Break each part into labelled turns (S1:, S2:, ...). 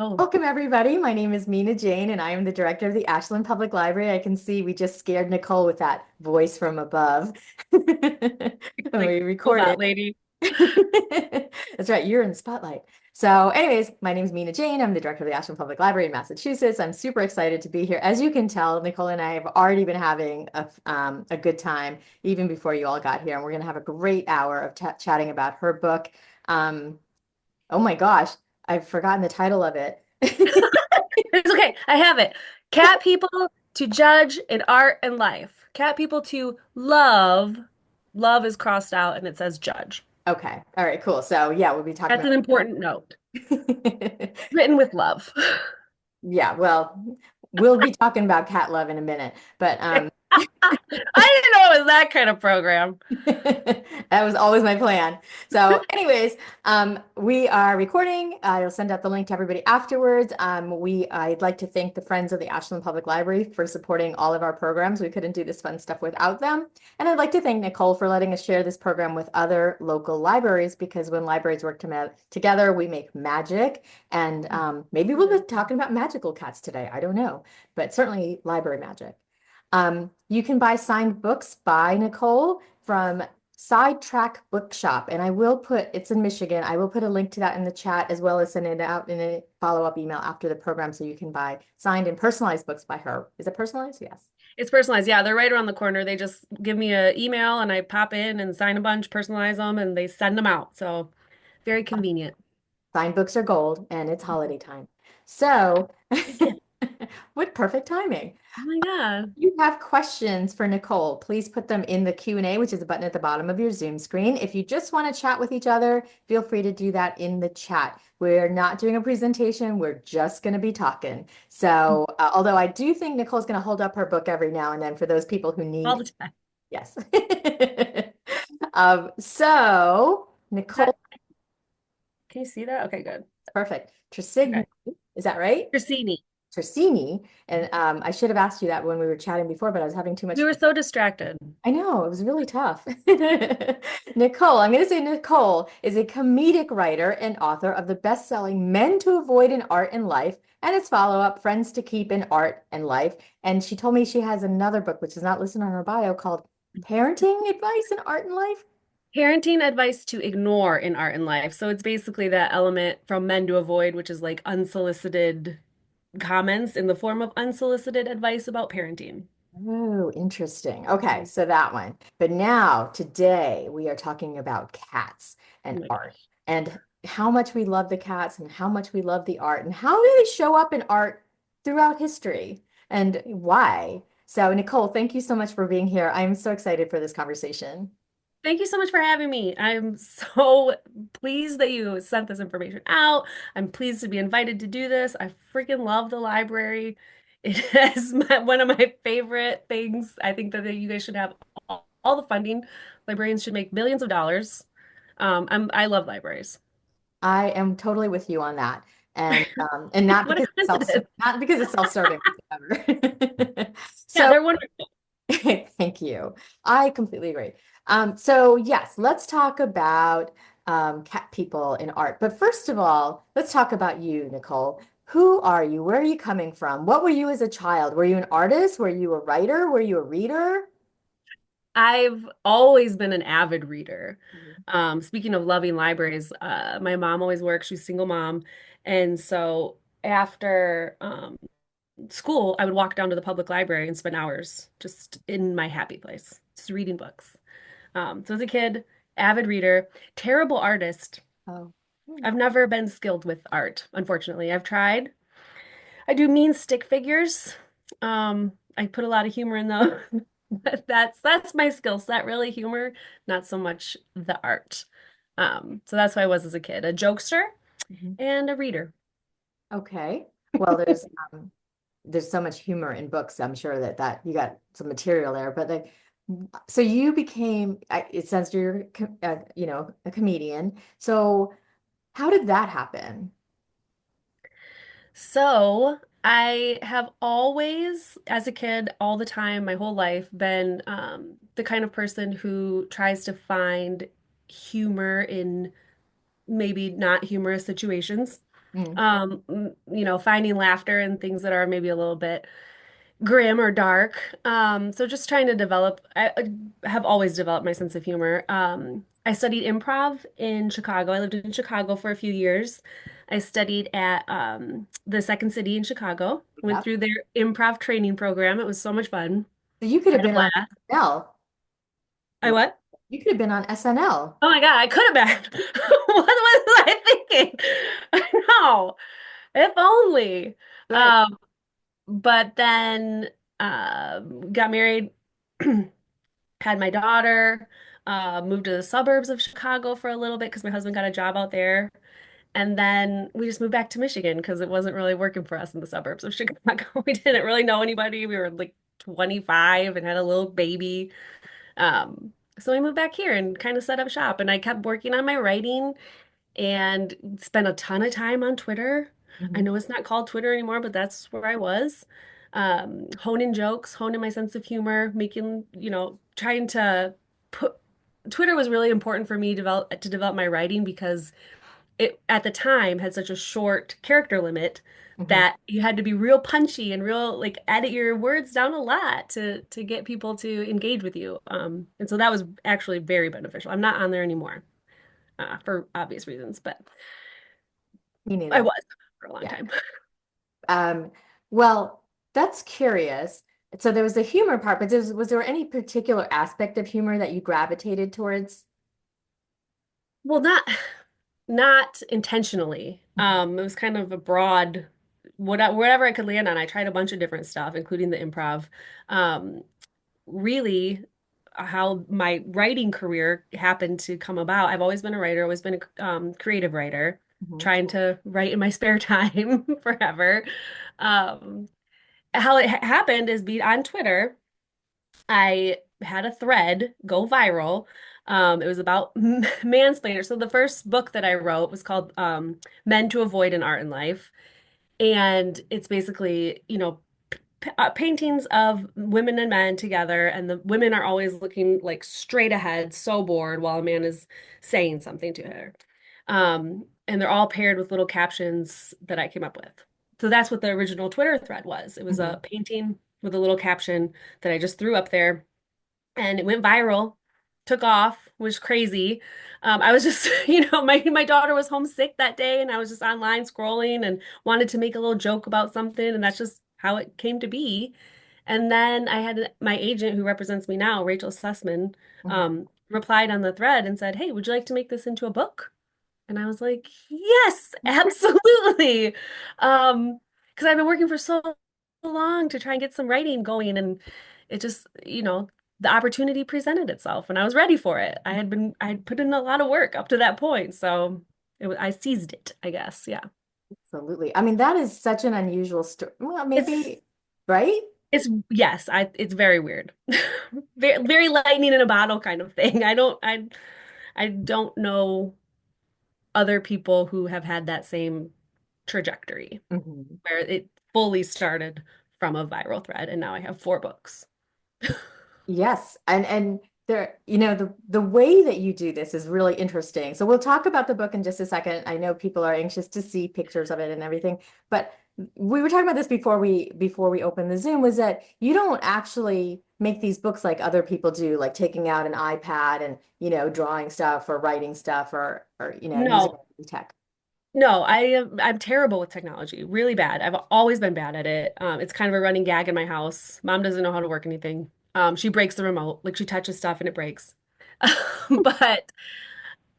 S1: Oh,
S2: Welcome, everybody. My name is Mina Jane, and I am the director of the Ashland Public Library. I can see we just scared Nicole with that voice from above when
S1: like
S2: we
S1: robot
S2: recorded.
S1: lady.
S2: That's right, you're in the spotlight. So, anyways, my name is Mina Jane. I'm the director of the Ashland Public Library in Massachusetts. I'm super excited to be here. As you can tell, Nicole and I have already been having a good time even before you all got here, and we're going to have a great hour of chatting about her book. Um, oh my gosh, I've forgotten the title of it.
S1: It's okay. I have it. Cat people to judge in art and life. Cat people to love. Love is crossed out and it says judge.
S2: Okay. All right, cool. So yeah, we'll be talking
S1: That's an important note.
S2: about
S1: Written with love.
S2: yeah, well, we'll be talking about cat love in a minute, but
S1: I didn't know it was that kind of program.
S2: that was always my plan. So, anyways, we are recording. I'll send out the link to everybody afterwards. I'd like to thank the Friends of the Ashland Public Library for supporting all of our programs. We couldn't do this fun stuff without them. And I'd like to thank Nicole for letting us share this program with other local libraries because when libraries work together, we make magic. And maybe we'll be talking about magical cats today. I don't know, but certainly library magic. You can buy signed books by Nicole from Sidetrack Bookshop, and I will put it's in Michigan. I will put a link to that in the chat as well as send it out in a follow-up email after the program so you can buy signed and personalized books by her. Is it personalized? Yes.
S1: It's personalized. Yeah, they're right around the corner. They just give me an email and I pop in and sign a bunch, personalize them, and they send them out. So very convenient.
S2: Signed books are gold, and it's holiday time. So, what perfect timing.
S1: Oh my God.
S2: You have questions for Nicole, please put them in the Q&A, which is a button at the bottom of your Zoom screen. If you just want to chat with each other, feel free to do that in the chat. We're not doing a presentation. We're just going to be talking. So, although I do think Nicole's going to hold up her book every now and then for those people who
S1: All
S2: need,
S1: the time.
S2: yes. So,
S1: Is that,
S2: Nicole,
S1: can you see that? Okay, good.
S2: perfect. Tersigni,
S1: Okay.
S2: is that right?
S1: Rossini.
S2: Tersigni. And I should have asked you that when we were chatting before, but I was having too much.
S1: We were so distracted.
S2: I know, it was really tough. Nicole, I'm going to say Nicole is a comedic writer and author of the best-selling Men to Avoid in Art and Life and its follow-up, Friends to Keep in Art and Life. And she told me she has another book, which is not listed on her bio, called Parenting Advice in Art and Life.
S1: Parenting advice to ignore in art and life. So it's basically that element from men to avoid, which is like unsolicited comments in the form of unsolicited advice about parenting.
S2: Oh, interesting. Okay, so that one. But now, today, we are talking about cats
S1: Oh
S2: and
S1: my
S2: art
S1: gosh.
S2: and how much we love the cats and how much we love the art and how do they show up in art throughout history and why. So, Nicole, thank you so much for being here. I'm so excited for this conversation.
S1: Thank you so much for having me. I'm so pleased that you sent this information out. I'm pleased to be invited to do this. I freaking love the library. It is one of my favorite things. I think that you guys should have all the funding. Librarians should make millions of dollars. I love libraries.
S2: I am totally with you on that. And not
S1: What a
S2: because it's
S1: coincidence.
S2: not because it's self-serving whatsoever.
S1: Yeah,
S2: So
S1: they're wonderful.
S2: thank you. I completely agree. So yes, let's talk about cat people in art. But first of all, let's talk about you, Nicole. Who are you? Where are you coming from? What were you as a child? Were you an artist? Were you a writer? Were you a reader?
S1: I've always been an avid reader.
S2: Mhm.
S1: Speaking of loving libraries, my mom always works. She's a single mom. And so after school, I would walk down to the public library and spend hours just in my happy place, just reading books. So as a kid, avid reader, terrible artist.
S2: Oh. Hmm.
S1: I've never been skilled with art, unfortunately. I've tried. I do mean stick figures. I put a lot of humor in those. That's my skill set, really, humor, not so much the art. So that's who I was as a kid, a jokester
S2: Mhm.
S1: and a reader.
S2: Okay. Well, there's so much humor in books. I'm sure that you got some material there. But like, so you became. It says you're, a comedian. So how did that happen?
S1: So I have always, as a kid, all the time, my whole life, been the kind of person who tries to find humor in maybe not humorous situations.
S2: Mm.
S1: Finding laughter in things that are maybe a little bit grim or dark. So just trying to develop, I have always developed my sense of humor. I studied improv in Chicago. I lived in Chicago for a few years. I studied at the Second City in Chicago. Went
S2: Yep.
S1: through their improv training program. It was so much fun.
S2: So you could have
S1: Had a
S2: been on
S1: blast.
S2: SNL.
S1: I what?
S2: You could have been on SNL.
S1: Oh my God, I could have been. What was I thinking? I know. If only.
S2: Right.
S1: Um, but then got married, had my daughter, moved to the suburbs of Chicago for a little bit because my husband got a job out there. And then we just moved back to Michigan because it wasn't really working for us in the suburbs of Chicago. We didn't really know anybody. We were like 25 and had a little baby. So we moved back here and kind of set up shop. And I kept working on my writing and spent a ton of time on Twitter. I
S2: Mhm.
S1: know it's not called Twitter anymore, but that's where I was. Honing jokes, honing my sense of humor, making, trying to put Twitter was really important for me to develop my writing because it at the time had such a short character limit
S2: Mhm.
S1: that you had to be real punchy and real like edit your words down a lot to get people to engage with you. And so that was actually very beneficial. I'm not on there anymore for obvious reasons, but
S2: Me
S1: I
S2: neither.
S1: was for a long
S2: Yeah.
S1: time.
S2: Um, well, that's curious. So there was the humor part, but was there any particular aspect of humor that you gravitated towards?
S1: Well, not intentionally.
S2: Mhm.
S1: It was kind of a broad whatever I could land on. I tried a bunch of different stuff, including the improv. Um, Really, how my writing career happened to come about. I've always been a writer, always been a creative writer,
S2: Mhm.
S1: trying to write in my spare time forever. Um, how it happened is be on Twitter. I had a thread go viral. It was about mansplainers. So the first book that I wrote was called Men to Avoid in Art and Life. And it's basically, paintings of women and men together, and the women are always looking like straight ahead, so bored, while a man is saying something to her. And they're all paired with little captions that I came up with. So that's what the original Twitter thread was. It was a
S2: Mhm.
S1: painting with a little caption that I just threw up there and it went viral, took off, was crazy. I was just, my daughter was homesick that day, and I was just online scrolling and wanted to make a little joke about something, and that's just how it came to be. And then I had my agent who represents me now, Rachel Sussman,
S2: Mhm.
S1: replied on the thread and said, "Hey, would you like to make this into a book?" And I was like, "Yes, absolutely." Because I've been working for so long to try and get some writing going, and it just, the opportunity presented itself, and I was ready for it. I had put in a lot of work up to that point, so I seized it, I guess. Yeah.
S2: Absolutely. I mean, that is such an unusual story. Well,
S1: It's
S2: maybe, right?
S1: yes, it's very weird. Very, very lightning in a bottle kind of thing. I don't know other people who have had that same trajectory,
S2: Mhm.
S1: where it fully started from a viral thread, and now I have 4 books.
S2: Yes, and there, the way that you do this is really interesting. So we'll talk about the book in just a second. I know people are anxious to see pictures of it and everything, but we were talking about this before we opened the Zoom, was that you don't actually make these books like other people do, like taking out an iPad and, drawing stuff or writing stuff or using
S1: No,
S2: tech.
S1: no, I'm terrible with technology, really bad. I've always been bad at it. It's kind of a running gag in my house. Mom doesn't know how to work anything. She breaks the remote, like she touches stuff and it breaks. But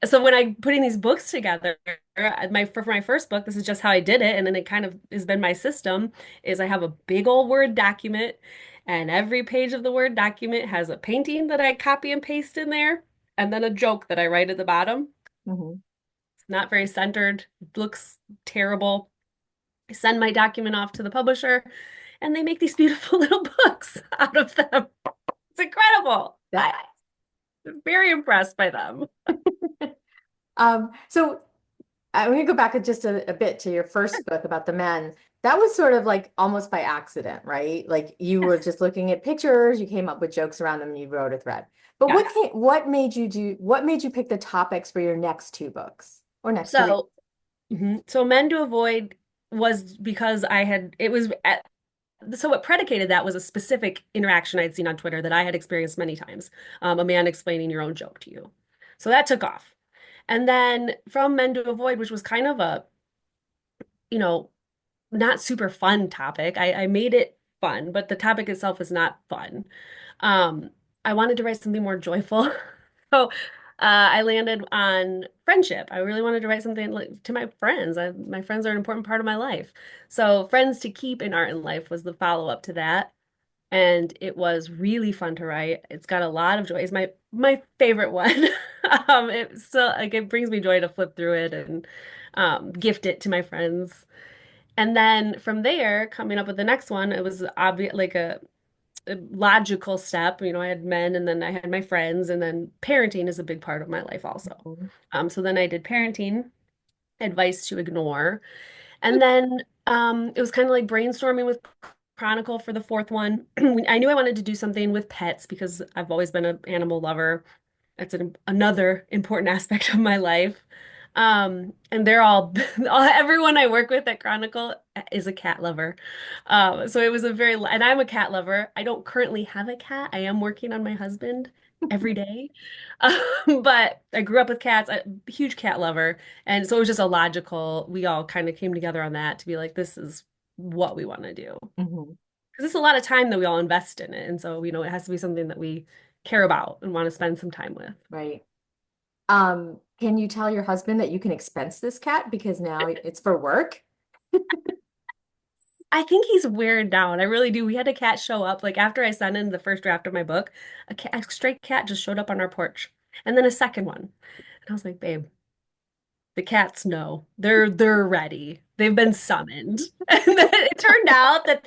S1: so when I'm putting these books together, for my first book, this is just how I did it, and then it kind of has been my system, is I have a big old Word document, and every page of the Word document has a painting that I copy and paste in there, and then a joke that I write at the bottom.
S2: Mhm.
S1: It's not very centered, it looks terrible. I send my document off to the publisher, and they make these beautiful little books out of them. It's incredible.
S2: That
S1: I'm very impressed by them.
S2: so I'm going to go back just a bit to your first book about the men. That was sort of like almost by accident, right? Like you were
S1: Yes.
S2: just looking at pictures, you came up with jokes around them, and you wrote a thread. But
S1: Yes.
S2: what made you pick the topics for your next 2 books? or next to it.
S1: So, so men to avoid was because so what predicated that was a specific interaction I'd seen on Twitter that I had experienced many times. A man explaining your own joke to you. So that took off. And then from men to avoid, which was kind of a, you know, not super fun topic. I made it fun, but the topic itself is not fun. Um, I wanted to write something more joyful. So I landed on friendship. I really wanted to write something like to my friends. My friends are an important part of my life. So friends to keep in art and life was the follow-up to that. And it was really fun to write. It's got a lot of joy. It's my favorite one. It's so like it brings me joy to flip through it and gift it to my friends. And then from there, coming up with the next one, it was obvious like a logical step. I had men and then I had my friends, and then parenting is a big part of my life also.
S2: Mhm.
S1: So then I did parenting, advice to ignore. And then it was kind of like brainstorming with Chronicle for the fourth one. I knew I wanted to do something with pets because I've always been an animal lover. That's another important aspect of my life. And they're all, everyone I work with at Chronicle is a cat lover. So it was and I'm a cat lover. I don't currently have a cat. I am working on my husband every day. But I grew up with cats, a huge cat lover. And so it was just we all kind of came together on that to be like, this is what we want to do.
S2: Mhm.
S1: Because it's a lot of time that we all invest in it. And so, it has to be something that we care about and want to spend some time with.
S2: Right. Can you tell your husband that you can expense this cat because now it's for work?
S1: I think he's wearing down. I really do. We had a cat show up, like after I sent in the first draft of my book, a stray cat just showed up on our porch. And then a second one. And I was like, babe, the cats know. They're ready. They've been summoned. And then it turned out that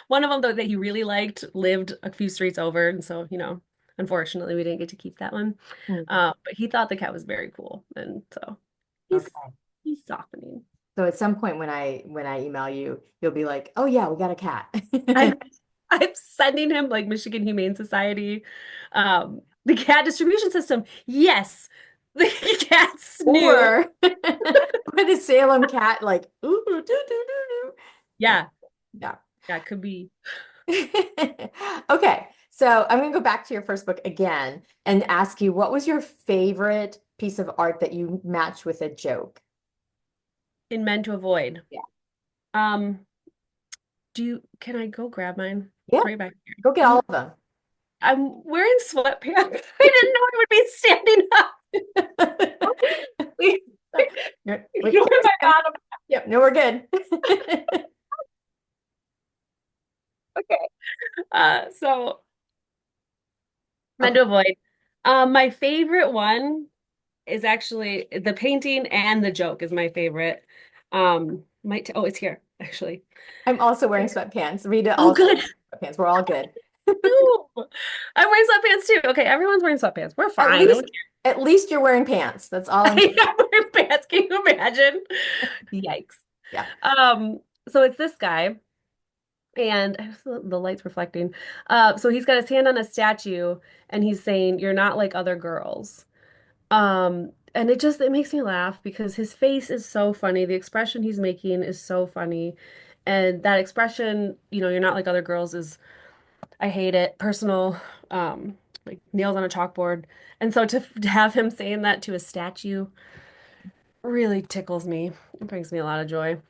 S1: one of them that he really liked lived a few streets over. And so, unfortunately we didn't get to keep that one.
S2: Mhm.
S1: But he thought the cat was very cool. And so he's
S2: Okay.
S1: he's softening.
S2: So at some point when I email you, you'll be like, "Oh yeah, we got a cat."
S1: I'm I'm sending him like Michigan Humane Society, the cat distribution system. Yes, the cats knew.
S2: Or or the Salem cat, like, ooh, doo, doo, doo, doo. Yeah,
S1: Yeah,
S2: yeah.
S1: yeah, it could be.
S2: Okay, so I'm gonna go back to your first book again and ask you, what was your favorite piece of art that you matched with a joke?
S1: In Men to Avoid.
S2: Yeah.
S1: Um, can I go grab mine?
S2: Yeah,
S1: It's right back here.
S2: go get all of them.
S1: I'm wearing sweatpants. I didn't know I would be standing up. Please
S2: Wait,
S1: ignore my bottom.
S2: yep, no, we're good.
S1: Okay. So Men
S2: Okay.
S1: to Avoid. My favorite one is actually the painting, and the joke is my favorite. Oh, it's here, actually.
S2: I'm also wearing sweatpants. Rita
S1: Oh,
S2: also
S1: good.
S2: wears sweatpants. We're all good.
S1: Ooh, I'm wearing sweatpants too. Okay, everyone's wearing sweatpants. We're
S2: At
S1: fine.
S2: least at least you're wearing pants. That's all I'm saying.
S1: I'm wearing pants. Can you imagine? Yikes.
S2: Yeah.
S1: Um, so it's this guy, and the light's reflecting. So he's got his hand on a statue, and he's saying, "You're not like other girls." And it makes me laugh because his face is so funny. The expression he's making is so funny. And that expression, you're not like other girls is, I hate it, personal, like nails on a chalkboard. And so to have him saying that to a statue really tickles me. It brings me a lot of joy.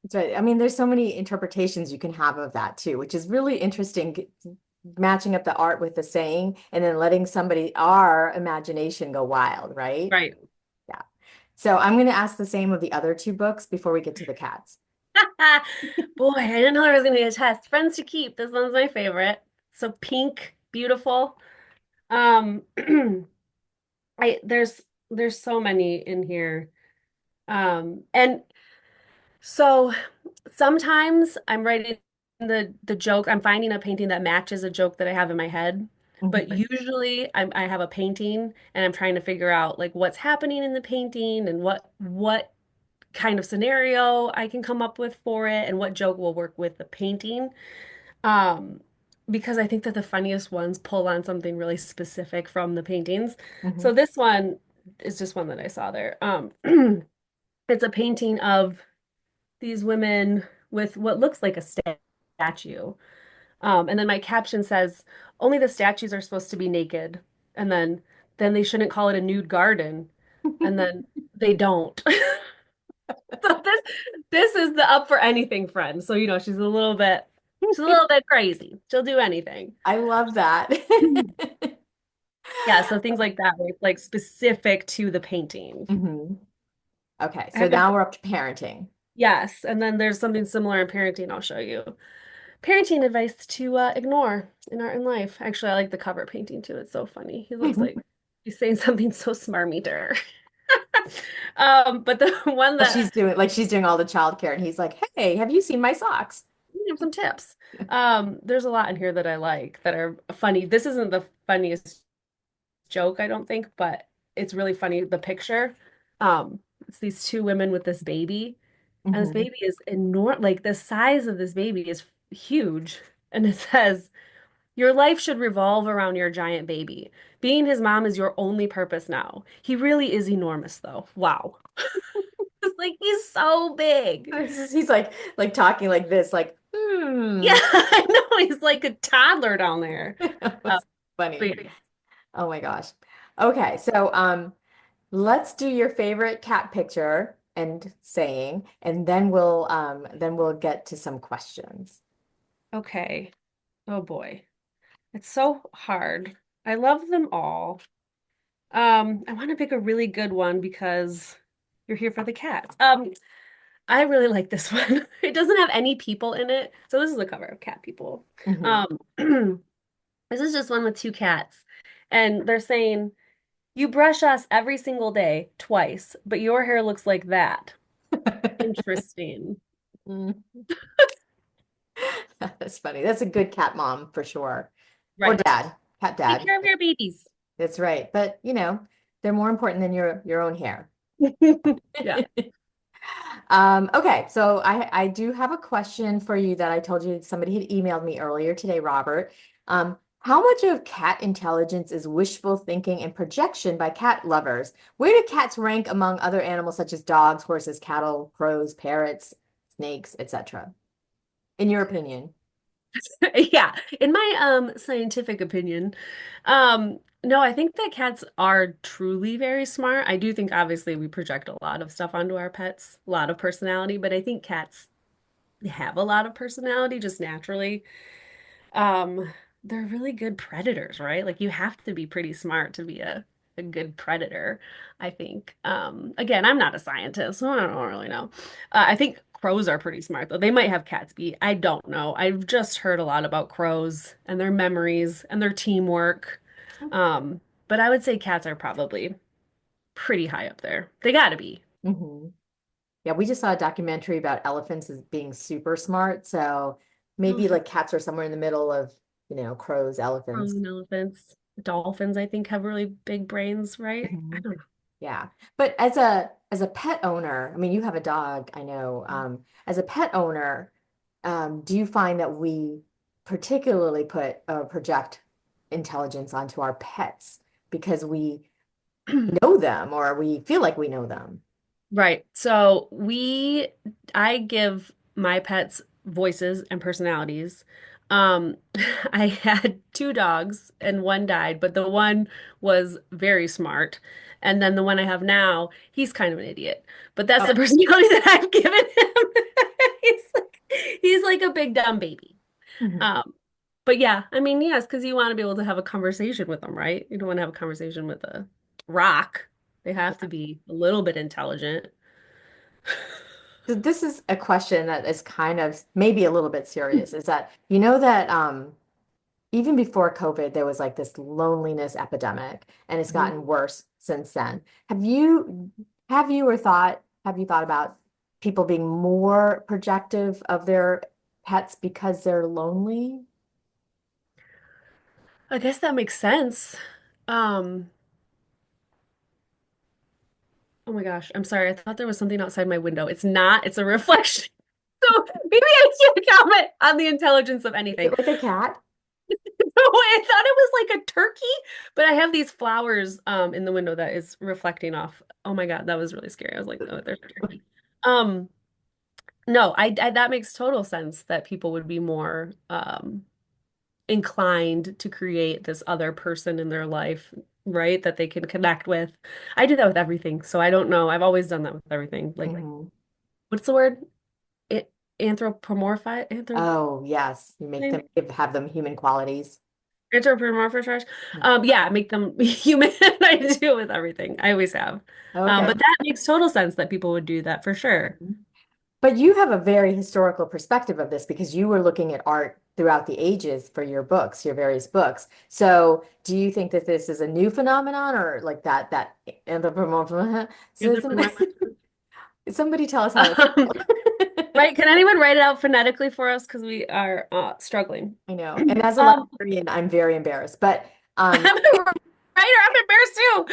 S2: That's right. I mean, there's so many interpretations you can have of that too, which is really interesting, matching up the art with the saying and then letting our imagination go wild, right?
S1: Right.
S2: Yeah. So I'm going to ask the same of the other two books before we get to the cats.
S1: Boy, I didn't know there was going to be a test. Friends to Keep. This one's my favorite. So pink, beautiful. Um, I there's so many in here. And so sometimes I'm writing the joke. I'm finding a painting that matches a joke that I have in my head. But
S2: Mhm.
S1: usually I have a painting and I'm trying to figure out like what's happening in the painting and what kind of scenario I can come up with for it and what joke will work with the painting. Um, because I think that the funniest ones pull on something really specific from the paintings. So
S2: Mhm.
S1: this one. it's just one that I saw there. It's a painting of these women with what looks like a statue. And then my caption says, only the statues are supposed to be naked. And then they shouldn't call it a nude garden. And then they don't. So this is the up for anything friend. So she's a little bit crazy. She'll do anything.
S2: I love that.
S1: Yeah, so things like that where it's like specific to the painting.
S2: hmm Okay, so now we're up to parenting.
S1: Yes, and then there's something similar in parenting I'll show you. Parenting advice to ignore in art and life. Actually, I like the cover painting too. It's so funny. He looks like he's saying something so smarmy to her. But the one that
S2: She's doing all the childcare, and he's like, "Hey, have you seen my socks?"
S1: have some tips. There's a lot in here that I like that are funny. This isn't the funniest joke, I don't think, but it's really funny. The picture, it's these two women with this baby, and this
S2: hmm
S1: baby is enormous. Like the size of this baby is huge, and it says, "Your life should revolve around your giant baby. Being his mom is your only purpose now. He really is enormous, though. Wow." It's like he's so big.
S2: He's like talking like this, like,
S1: Yeah, I know. He's like a toddler down there.
S2: That
S1: Uh,
S2: was funny.
S1: but yeah.
S2: Oh my gosh. Okay, so let's do your favorite cat picture and saying, and then we'll get to some questions.
S1: Okay. Oh boy. It's so hard. I love them all. I want to pick a really good one because you're here for the cats. I really like this one. It doesn't have any people in it. So this is a cover of cat people.
S2: hmm
S1: Um, this is just one with two cats. And they're saying, "You brush us every single day, twice, but your hair looks like that." Interesting.
S2: That's funny. That's a good cat mom for sure. Or
S1: Right.
S2: dad, cat
S1: Take
S2: dad.
S1: care of your babies.
S2: That's right. But they're more important than your own hair.
S1: Yeah.
S2: Okay, so I do have a question for you that I told you somebody had emailed me earlier today, Robert. How much of cat intelligence is wishful thinking and projection by cat lovers? Where do cats rank among other animals such as dogs, horses, cattle, crows, parrots, snakes, etc.? In your opinion?
S1: Yeah, in my scientific opinion, no, I think that cats are truly very smart. I do think obviously we project a lot of stuff onto our pets, a lot of personality, but I think cats have a lot of personality just naturally. Um, they're really good predators, right? Like you have to be pretty smart to be a good predator, I think. Again, I'm not a scientist, so I don't really know. I think crows are pretty smart, though. They might have cats beat. I don't know. I've just heard a lot about crows and their memories and their teamwork. Um, but I would say cats are probably pretty high up there. They gotta be.
S2: hmm Yeah, we just saw a documentary about elephants as being super smart. So maybe
S1: Elephant,
S2: like cats are somewhere in the middle of, crows,
S1: crows
S2: elephants.
S1: and elephants. Dolphins, I think, have really big brains, right? I
S2: Mhm.
S1: don't know.
S2: Yeah. But as a pet owner, I mean, you have a dog, I know. As a pet owner, do you find that we particularly put project intelligence onto our pets because we know them or we feel like we know them?
S1: Right. I give my pets voices and personalities. Um, I had two dogs and one died, but the one was very smart. And then the one I have now, he's kind of an idiot. But that's the
S2: Oh,
S1: personality that I've given him. He's like a big dumb baby.
S2: mhm.
S1: Um, but yeah, I mean, yes, because you want to be able to have a conversation with them, right? You don't want to have a conversation with a rock. They have to be a little bit intelligent.
S2: So this is a question that is kind of maybe a little bit serious, is that you know that even before COVID, there was like this loneliness epidemic, and it's
S1: Mhm.
S2: gotten worse since then. Have you about people being more projective of their pets because they're lonely?
S1: I guess that makes sense. Um, oh my gosh, I'm sorry. I thought there was something outside my window. It's not, it's a reflection. So maybe I can't comment on the intelligence of
S2: Is
S1: anything.
S2: it like a cat?
S1: I thought it was like a turkey, but I have these flowers in the window that is reflecting off. Oh my God, that was really scary. I was like, oh, there's a turkey. Um, no, I that makes total sense that people would be more inclined to create this other person in their life, right? That they can connect with. I do that with everything, so I don't know. I've always done that with everything. Like,
S2: Mhm.
S1: what's the word? It anthropomorphize,
S2: Oh, yes. You make them have them human qualities.
S1: anthropomorphize. Yeah, make them human. I do it with everything. I always have.
S2: Okay.
S1: But that makes total sense that people would do that for sure.
S2: But you have a very historical perspective of this because you were looking at art throughout the ages for your books, your various books. So, do you think that this is a new phenomenon or like that anthropomorphism?
S1: Anthropomorphize.
S2: Somebody tell us how to
S1: Um,
S2: spell
S1: right? Can anyone write it out phonetically for us? Because we are struggling.
S2: I know. And as a
S1: Um,
S2: librarian, I'm very embarrassed. But
S1: I'm a writer. I'm embarrassed too.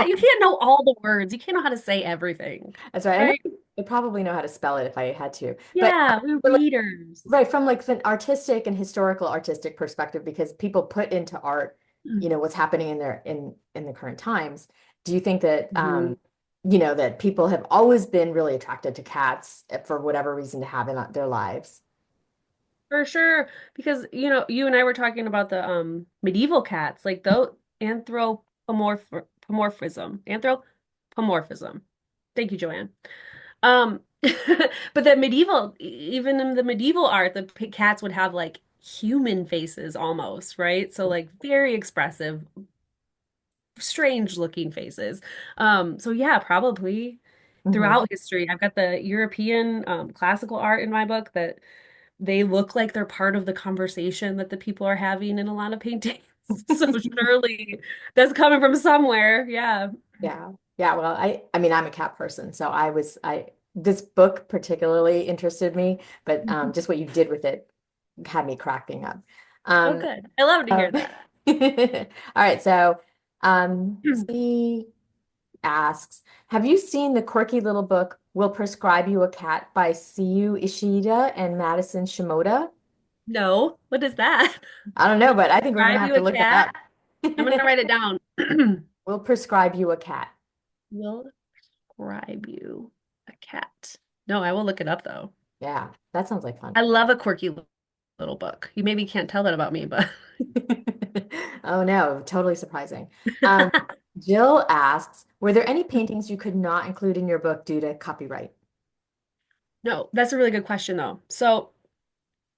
S1: You can't know all the words. You can't know how to say everything,
S2: that's right. I know
S1: right?
S2: I probably know how to spell it if I had to. But
S1: Yeah, we're
S2: for, like,
S1: readers.
S2: right from like an artistic and historical artistic perspective, because people put into art, what's happening in in the current times. Do you think that
S1: Mhm.
S2: that people have always been really attracted to cats for whatever reason to have in their lives?
S1: For sure, because you and I were talking about the medieval cats, like though anthropomorphism. Thank you, Joanne. Um, but the medieval, even in the medieval art, the cats would have like human faces almost, right? So like very expressive, strange looking faces. So yeah, probably
S2: Hmm.
S1: throughout history. I've got the European classical art in my book that they look like they're part of the conversation that the people are having in a lot of paintings. So surely that's coming from somewhere. Yeah.
S2: Yeah. Yeah. Well, I mean, I'm a cat person, so this book particularly interested me, but just what you did with it had me cracking up.
S1: Oh,
S2: Um,
S1: good. I love to
S2: uh,
S1: hear that.
S2: all right. So, he asks, have you seen the quirky little book "Will Prescribe You a Cat" by Siyu Ishida and Madison Shimoda?
S1: No, what is that?
S2: I don't know,
S1: Will
S2: but I think we're gonna
S1: prescribe
S2: have
S1: you
S2: to
S1: a
S2: look that
S1: cat?
S2: up.
S1: I'm gonna write it down.
S2: Will prescribe you a cat.
S1: Will prescribe you a cat. No, I will look it up though.
S2: Yeah, that sounds like fun.
S1: I love a quirky little book. You maybe can't tell that about me, but
S2: Oh no, totally surprising. Um, Jill asks, were there any paintings you could not include in your book due to copyright?
S1: no, that's a really good question though. So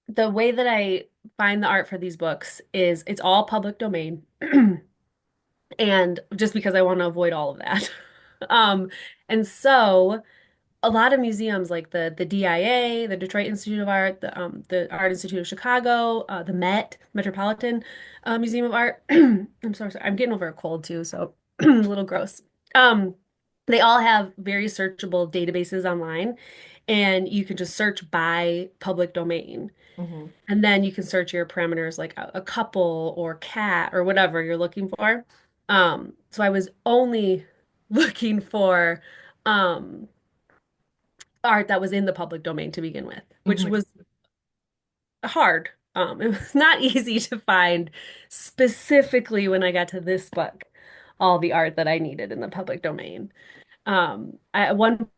S1: the way that I find the art for these books is it's all public domain. And just because I want to avoid all of that. Um, and so a lot of museums like the DIA, the Detroit Institute of Art, the Art Institute of Chicago, the Met, Metropolitan Museum of Art. I'm so sorry. I'm getting over a cold too, so a little gross. Um, they all have very searchable databases online, and you can just search by public domain.
S2: Hmm.
S1: And then you can search your parameters like a couple or cat or whatever you're looking for. So I was only looking for um, art that was in the public domain to begin with, which
S2: Hmm.
S1: was hard. It was not easy to find specifically when I got to this book, all the art that I needed in the public domain. At one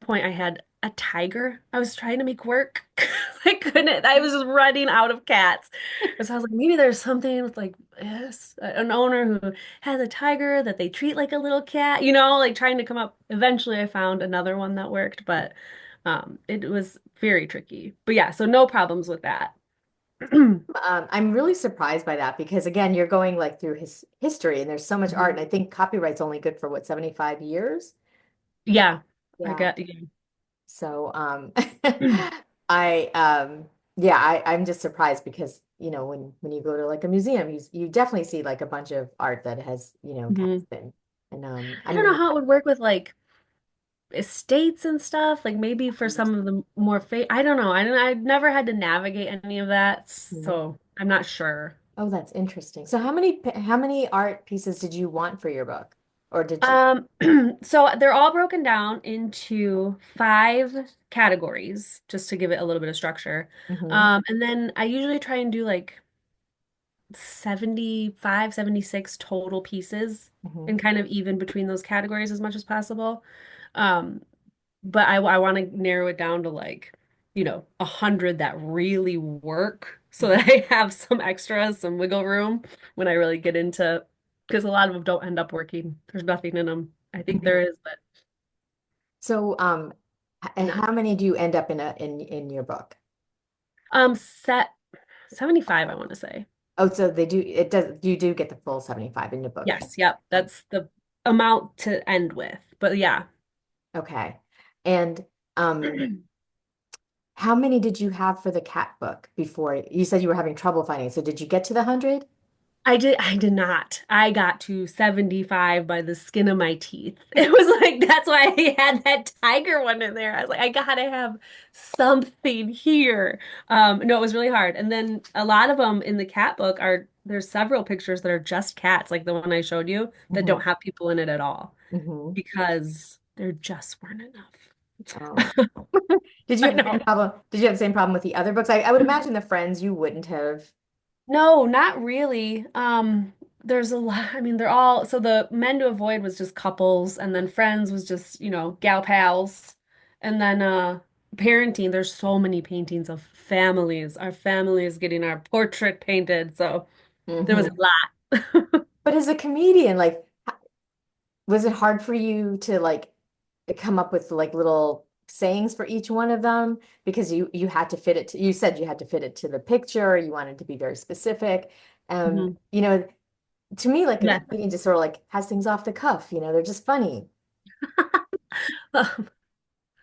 S1: point, I had a tiger I was trying to make work. I couldn't. I was just running out of cats. And so I was like, maybe there's something with like yes, an owner who has a tiger that they treat like a little cat, like trying to come up. Eventually, I found another one that worked, but it was very tricky. But yeah, so no problems with that.
S2: I'm really surprised by that because again, you're going like through his history and there's so much art,
S1: Mhm.
S2: and I think copyright's only good for what, 75 years?
S1: Yeah, I
S2: Yeah.
S1: got yeah.
S2: So I yeah, I'm just surprised because when you go to like a museum, you definitely see like a bunch of art that has, cast
S1: Mhm.
S2: in. And
S1: I don't know
S2: I'm
S1: how it would work with like estates and stuff. Like maybe for some of the more fa I don't know. I've never had to navigate any of that,
S2: Mhm.
S1: so I'm not sure.
S2: Oh, that's interesting. So how many art pieces did you want for your book? Or did you?
S1: Um, so they're all broken down into five categories, just to give it a little bit of structure.
S2: Hmm.
S1: And then I usually try and do like 75, 76 total pieces
S2: Mhm.
S1: and kind of even between those categories as much as possible. Um, but I want to narrow it down to like, 100 that really work so that I have some extras, some wiggle room when I really get into, because a lot of them don't end up working. There's nothing in them. I think
S2: Mhm.
S1: there is, but
S2: So, and
S1: not.
S2: how many do you end up in your book?
S1: Set 75, I want to say.
S2: Oh, so they do, it does, you do get the full 75 in the book.
S1: Yes, yep. That's the amount to end with. But yeah.
S2: Okay. And how many did you have for the cat book before? You said you were having trouble finding it. So did you get to the 100?
S1: I did not. I got to 75 by the skin of my teeth. It was like that's why I had that tiger one in there. I was like, I gotta have something here. No, it was really hard. And then a lot of them in the cat book are there's several pictures that are just cats, like the one I showed you, that
S2: Hmm.
S1: don't have people in it at all
S2: Hmm.
S1: because there just weren't
S2: Oh.
S1: enough.
S2: Did you
S1: I
S2: have the same
S1: know.
S2: problem? Did you have the same problem with the other books? I would imagine the Friends you wouldn't have.
S1: No, not really. There's a lot. I mean, they're all so the Men to Avoid was just couples, and then Friends was just, gal pals. And then parenting, there's so many paintings of families. Our family is getting our portrait painted, so there was
S2: Hmm.
S1: a lot.
S2: But as a comedian, like, was it hard for you to like come up with like little sayings for each one of them because you had to fit it to, you said you had to fit it to the picture, you wanted to be very specific.
S1: Mhm.
S2: You know, to me, like a
S1: Yeah.
S2: comedian just sort of like has things off the cuff, they're just funny.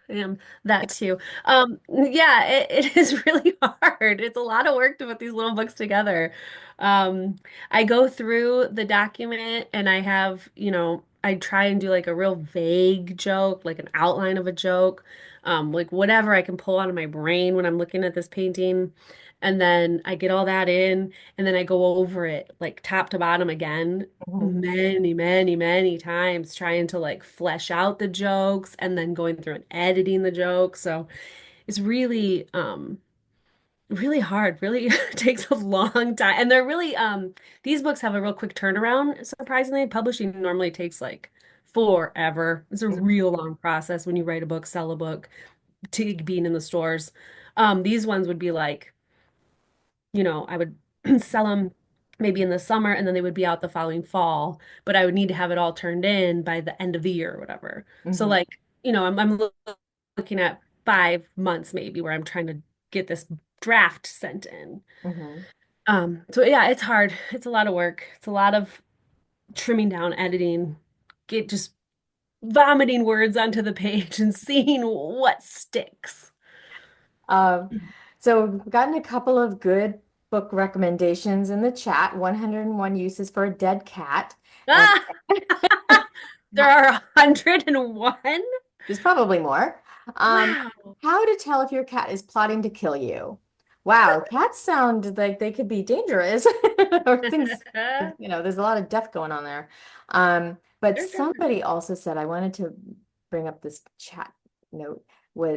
S1: Am that too. Yeah, it is really hard. It's a lot of work to put these little books together. Um, I go through the document and I have, I try and do like a real vague joke, like an outline of a joke, like whatever I can pull out of my brain when I'm looking at this painting. And then I get all that in, and then I go over it like top to bottom again
S2: Mhm.
S1: many, many, many times trying to like flesh out the jokes and then going through and editing the jokes. So it's really, really hard, really takes a long time. And they're really, these books have a real quick turnaround, surprisingly. Publishing normally takes like forever. It's a real long process when you write a book, sell a book, to being in the stores. These ones would be like, I would sell them maybe in the summer and then they would be out the following fall, but I would need to have it all turned in by the end of the year or whatever. So
S2: Mhm.
S1: like, I'm looking at 5 months maybe where I'm trying to get this draft sent in.
S2: Mhm.
S1: So yeah, it's hard. It's a lot of work. It's a lot of trimming down, editing, get just vomiting words onto the page and seeing what sticks.
S2: Um, so we've gotten a couple of good book recommendations in the chat. 101 uses for a dead cat, and
S1: Ah, there are 101.
S2: there's probably more. Um,
S1: Wow.
S2: how to tell if your cat is plotting to kill you. Wow, cats sound like they could be dangerous or things, there's a lot of death going on there. But
S1: They're different.
S2: somebody also said I wanted to bring up this chat note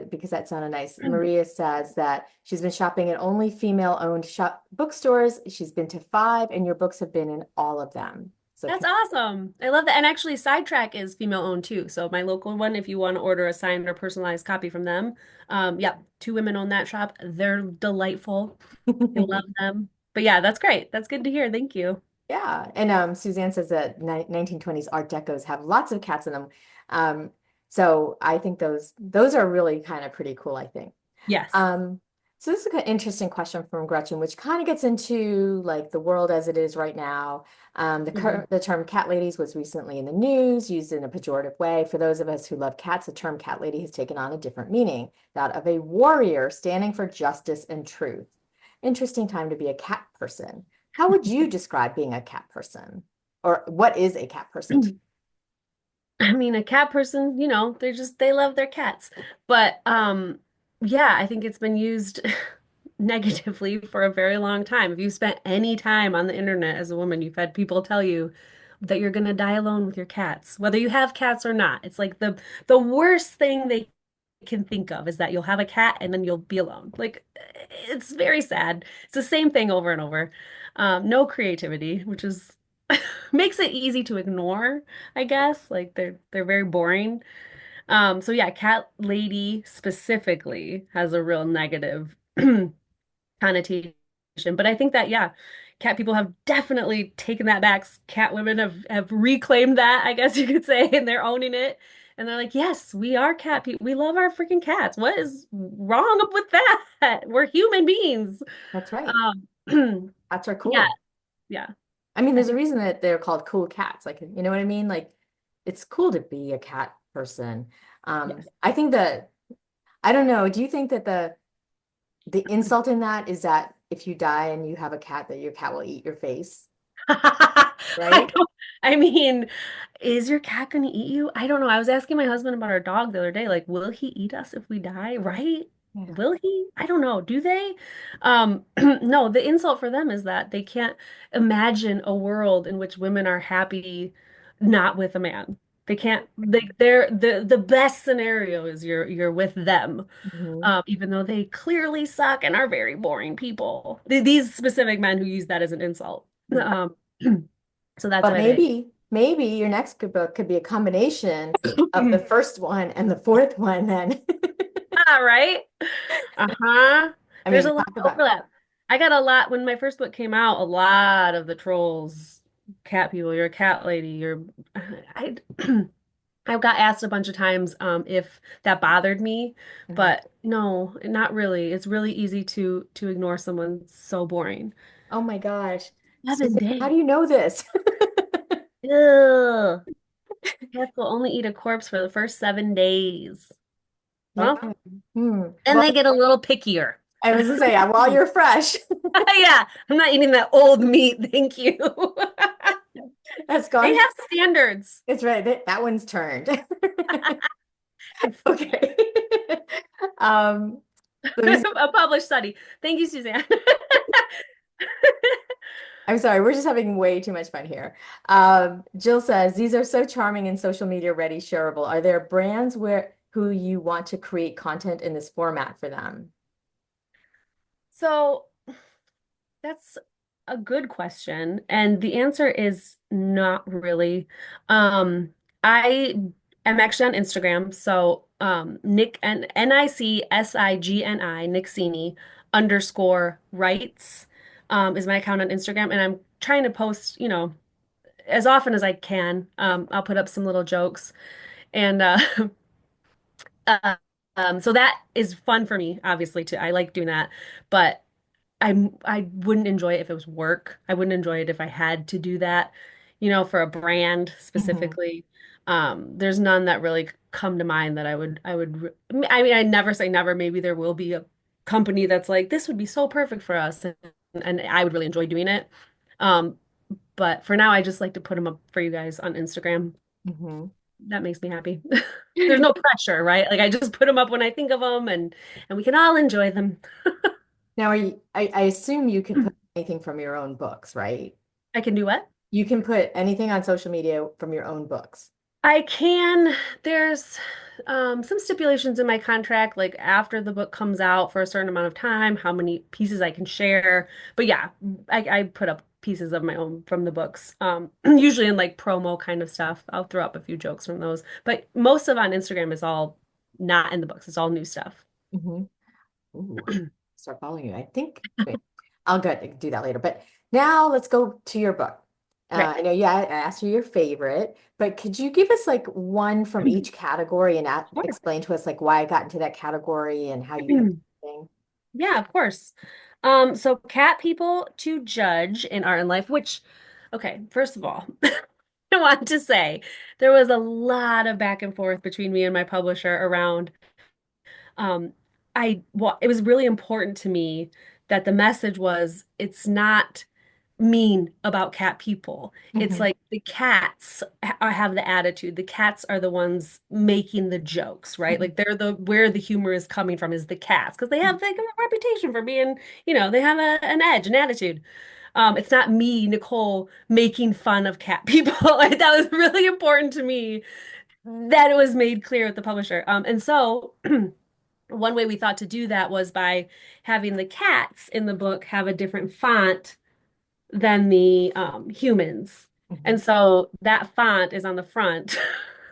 S2: because that sounded nice. Maria says that she's been shopping at only female-owned shop bookstores. She's been to five, and your books have been in all of them. So
S1: That's awesome. I love that. And actually, Sidetrack is female owned too. So my local one, if you want to order a signed or personalized copy from them, yep, two women own that shop. They're delightful. I love them. But yeah, that's great. That's good to hear. Thank you.
S2: Yeah, and Suzanne says that 1920s Art Decos have lots of cats in them. Um, so I think those are really kind of pretty cool, I think.
S1: Yes.
S2: Um, so this is an interesting question from Gretchen, which kind of gets into like the world as it is right now.
S1: Mhm.
S2: The term cat ladies was recently in the news, used in a pejorative way. For those of us who love cats, the term cat lady has taken on a different meaning, that of a warrior standing for justice and truth. Interesting time to be a cat person. How would you describe being a cat person? Or what is a cat person to
S1: I mean, a cat person, they love their cats. But yeah, I think it's been used negatively for a very long time. If you spent any time on the internet as a woman, you've had people tell you that you're gonna die alone with your cats, whether you have cats or not. It's like the worst thing they can think of is that you'll have a cat and then you'll be alone. Like it's very sad. It's the same thing over and over. No creativity, which is makes it easy to ignore, I guess. Like they're very boring. So yeah, cat lady specifically has a real negative connotation. But I think that, yeah, cat people have definitely taken that back. Cat women have reclaimed that, I guess you could say, and they're owning it. And they're like, yes, we are cat people. We love our freaking cats. What is wrong with that? We're human beings.
S2: That's right.
S1: Um,
S2: Cats are
S1: yeah,
S2: cool.
S1: yeah.
S2: I mean,
S1: I
S2: there's a
S1: think
S2: reason that they're called cool cats. Like, you know what I mean? Like, it's cool to be a cat person.
S1: yes.
S2: I think that, I don't know, do you think that the insult in that is that if you die and you have a cat, that your cat will eat your face,
S1: I
S2: right?
S1: don't, I mean, is your cat gonna eat you? I don't know. I was asking my husband about our dog the other day, like, will he eat us if we die? Right?
S2: Yeah.
S1: Will he? I don't know. Do they? No, the insult for them is that they can't imagine a world in which women are happy not with a man. They can't, they're the best scenario is you're with them.
S2: Mhm.
S1: Even though they clearly suck and are very boring people. These specific men who use that as an insult.
S2: Mm.
S1: So that's
S2: But
S1: why they.
S2: maybe your next good book could be a combination of the first one and the fourth one then.
S1: Ah, right? Uh-huh.
S2: I
S1: There's
S2: mean,
S1: a lot
S2: talk
S1: of
S2: about,
S1: overlap. I got a lot when my first book came out, a lot of the trolls, cat people, you're a cat lady, you're I I've got asked a bunch of times if that bothered me,
S2: Mhm.
S1: but no, not really. It's really easy to ignore someone so boring.
S2: Oh my gosh.
S1: 7
S2: Suzanne, how
S1: days.
S2: do you know this?
S1: Ugh. Cats will only eat a corpse for the first 7 days. Well,
S2: Okay. Hmm.
S1: then
S2: Well,
S1: they get a little pickier.
S2: I was to say, while you're fresh,
S1: Yeah, I'm not eating that old meat, thank you.
S2: that's
S1: They
S2: gone.
S1: have standards.
S2: It's right. That one's turned. Okay. Um, let me see.
S1: A published study. Thank you, Suzanne.
S2: I'm sorry, we're just having way too much fun here. Jill says, these are so charming and social media ready, shareable. Are there brands where who you want to create content in this format for them?
S1: So that's a good question. And the answer is not really. I am actually on Instagram. So Nick and Nicsigni, Nixini underscore writes is my account on Instagram. And I'm trying to post, as often as I can. I'll put up some little jokes. And uh, so that is fun for me, obviously, too. I like doing that. But I wouldn't enjoy it if it was work. I wouldn't enjoy it if I had to do that, for a brand
S2: Mhm.
S1: specifically. There's none that really come to mind that I mean, I never say never. Maybe there will be a company that's like, this would be so perfect for us, and I would really enjoy doing it. Um, but for now, I just like to put them up for you guys on Instagram.
S2: Mhm.
S1: That makes me happy. There's no pressure, right? Like I just put them up when I think of them, and we can all enjoy them.
S2: Now, I assume you could put anything from your own books, right?
S1: I can do what?
S2: You can put anything on social media from your own books.
S1: I can. There's some stipulations in my contract, like after the book comes out for a certain amount of time, how many pieces I can share. But yeah, I put up pieces of my own from the books. Usually in like promo kind of stuff. I'll throw up a few jokes from those. But most of on Instagram is all not in the books. It's all new stuff.
S2: Mhm. Ooh, start following you. I think, wait, I'll go do that later. But now let's go to your book.
S1: Right.
S2: I know, yeah, I asked you your favorite, but could you give us like one from each category and
S1: Sure.
S2: explain to us like why I got into that category and how you picked the thing?
S1: Yeah, of course. So cat people to judge in art and life, which, okay, first of all, I want to say there was a lot of back and forth between me and my publisher around um well, it was really important to me that the message was it's not mean about cat people. It's
S2: Mhm.
S1: like the cats have the attitude. The cats are the ones making the jokes, right?
S2: Mhm.
S1: Like they're the where the humor is coming from is the cats because they have like a reputation for being, they have an edge, an attitude. It's not me, Nicole, making fun of cat people. Like, that was really important to me that it was made clear with the publisher. And so one way we thought to do that was by having the cats in the book have a different font than the humans.
S2: Mhm.
S1: And so that font is on the front.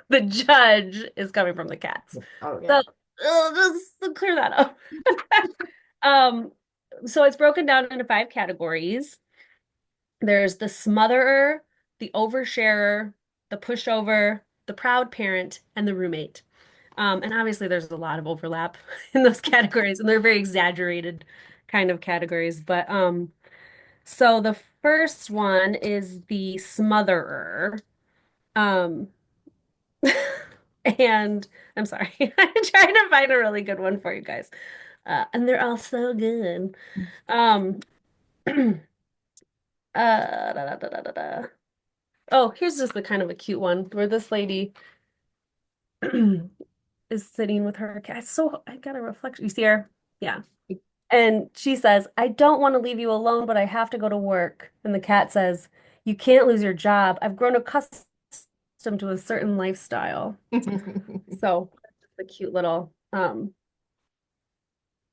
S1: The judge is coming from the cats.
S2: Oh
S1: So
S2: yeah.
S1: just to clear that up. Um, so it's broken down into five categories. There's the smotherer, the oversharer, the pushover, the proud parent, and the roommate. And obviously, there's a lot of overlap in those categories, and they're very exaggerated kind of categories. But so the first one is the smotherer. Um, and I'm sorry, I'm trying to find a really good one for you guys. And they're all so good. Um, da, da, da, da, da, da. Oh, here's just the kind of a cute one where this lady is sitting with her cat. So I got a reflection. You see her? Yeah. And she says, I don't want to leave you alone, but I have to go to work. And the cat says, you can't lose your job. I've grown accustomed to a certain lifestyle. So that's the cute little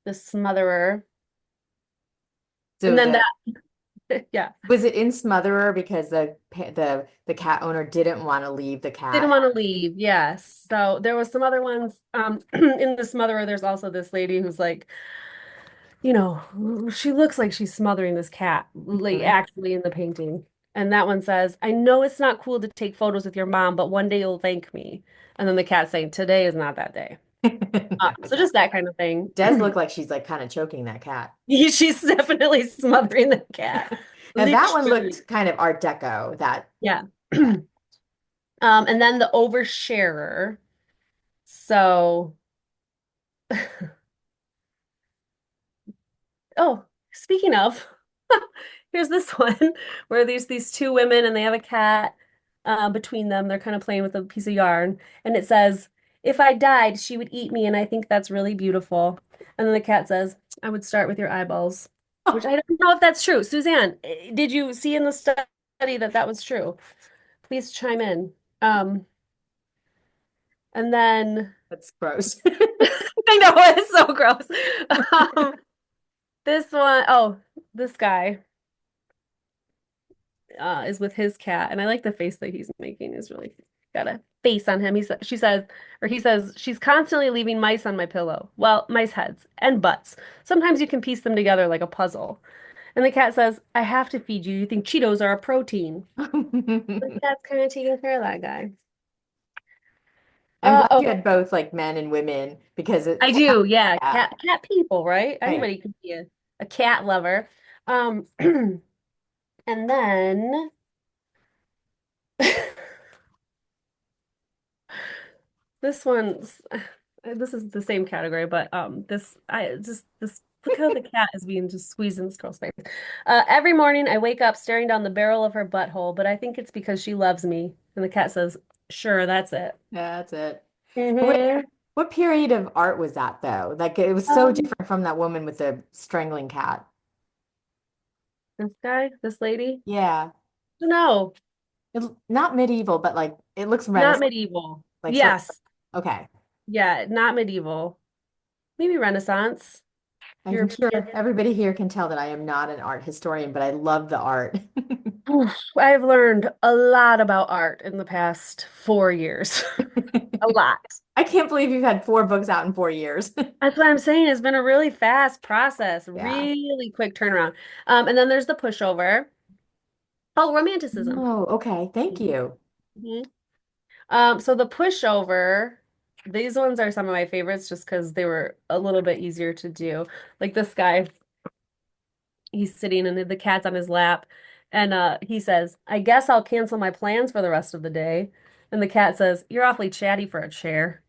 S1: the smotherer. And
S2: So
S1: then that yeah.
S2: was it in Smotherer because the cat owner didn't want to leave the
S1: Didn't
S2: cat?
S1: want to leave, yes. So there was some other ones. In the smotherer, there's also this lady who's like, she looks like she's smothering this cat, like
S2: Mhm.
S1: actually in the painting. And that one says, I know it's not cool to take photos with your mom, but one day you'll thank me. And then the cat saying, today is not that day. So just that kind of thing.
S2: Does look like she's like kind of choking that cat.
S1: She's definitely smothering the cat.
S2: Now that one
S1: Literally.
S2: looked kind of Art Deco, that
S1: Yeah.
S2: cat.
S1: And then the oversharer. So, oh, speaking of, here's this one where there's these two women and they have a cat between them. They're kind of playing with a piece of yarn. And it says, if I died, she would eat me, and I think that's really beautiful. And then the cat says, I would start with your eyeballs, which I don't know if that's true. Suzanne, did you see in the study that that was true? Please chime in. Um, and then
S2: That's gross.
S1: I know it's so gross. Um, this one, oh, this guy. Is with his cat, and I like the face that he's making. Is really got a face on him. She says, or he says, she's constantly leaving mice on my pillow. Well, mice heads and butts. Sometimes you can piece them together like a puzzle. And the cat says, I have to feed you. You think Cheetos are a protein. The cat's kind of taking care of that guy.
S2: I'm glad you
S1: Oh,
S2: had both like men and women because
S1: I
S2: cat,
S1: do. Yeah,
S2: yeah,
S1: cat people, right?
S2: right.
S1: Anybody can be a cat lover. Um, and then this one's this is the same category, but this I just this look how the cat is being just squeezed in this girl's face. Every morning I wake up staring down the barrel of her butthole, but I think it's because she loves me. And the cat says, "Sure, that's it."
S2: Yeah, that's it. Wait,
S1: Hmm.
S2: what period of art was that though? Like it was so
S1: Um,
S2: different from that woman with the strangling cat.
S1: this guy, this lady,
S2: Yeah.
S1: no,
S2: Not medieval, but like it looks
S1: not
S2: Renaissance,
S1: medieval.
S2: like sort
S1: Yes,
S2: of, okay.
S1: yeah, not medieval. Maybe Renaissance,
S2: I'm sure
S1: European.
S2: everybody here can tell that I am not an art historian, but I love the art.
S1: Oof, I've learned a lot about art in the past 4 years. A lot.
S2: I can't believe you've had 4 books out in 4 years.
S1: That's what I'm saying. It's been a really fast process,
S2: Yeah.
S1: really quick turnaround. And then there's the pushover. Oh, romanticism.
S2: Oh, okay. Thank you.
S1: Mhm. So the pushover, these ones are some of my favorites just because they were a little bit easier to do. Like this guy, he's sitting and the cat's on his lap, and he says, I guess I'll cancel my plans for the rest of the day. And the cat says, You're awfully chatty for a chair.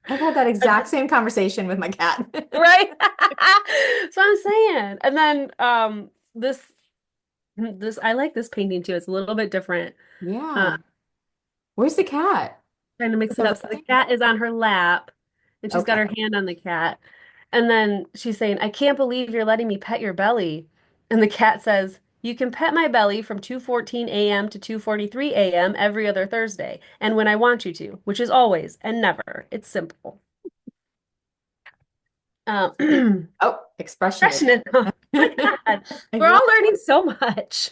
S2: I've had that exact same conversation with my cat.
S1: Right? So I'm saying. And then this I like this painting too. It's a little bit different.
S2: Yeah. Where's the cat?
S1: Trying to mix it
S2: Above
S1: up. So the
S2: something?
S1: cat is on her lap and she's got
S2: Okay.
S1: her hand on the cat. And then she's saying, I can't believe you're letting me pet your belly. And the cat says, You can pet my belly from 2:14 a.m. to 2:43 a.m. every other Thursday, and when I want you to, which is always and never. It's simple.
S2: Oh, expressionism.
S1: Impressionism. Oh my God.
S2: I
S1: We're
S2: love
S1: all learning so much.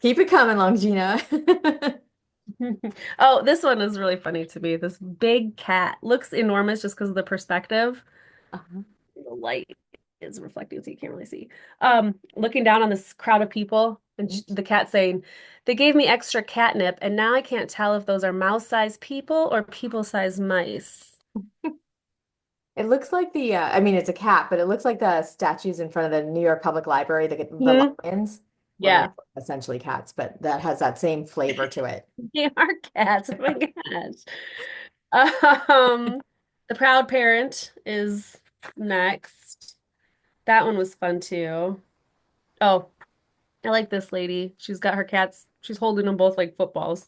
S2: Keep it coming, Longina.
S1: Oh, this one is really funny to me. This big cat looks enormous just because of the perspective.
S2: Uh-huh.
S1: The light is reflecting, so you can't really see. Looking down on this crowd of people, and the cat saying, "They gave me extra catnip, and now I can't tell if those are mouse-sized people or people-sized mice."
S2: It looks like I mean, it's a cat, but it looks like the statues in front of the New York Public Library, the
S1: Hmm.
S2: lions. Well, they're
S1: Yeah,
S2: essentially cats, but that has that same flavor to it.
S1: they are cats. Oh my gosh. Um, the proud parent is next. That one was fun too. Oh, I like this lady. She's got her cats. She's holding them both like footballs.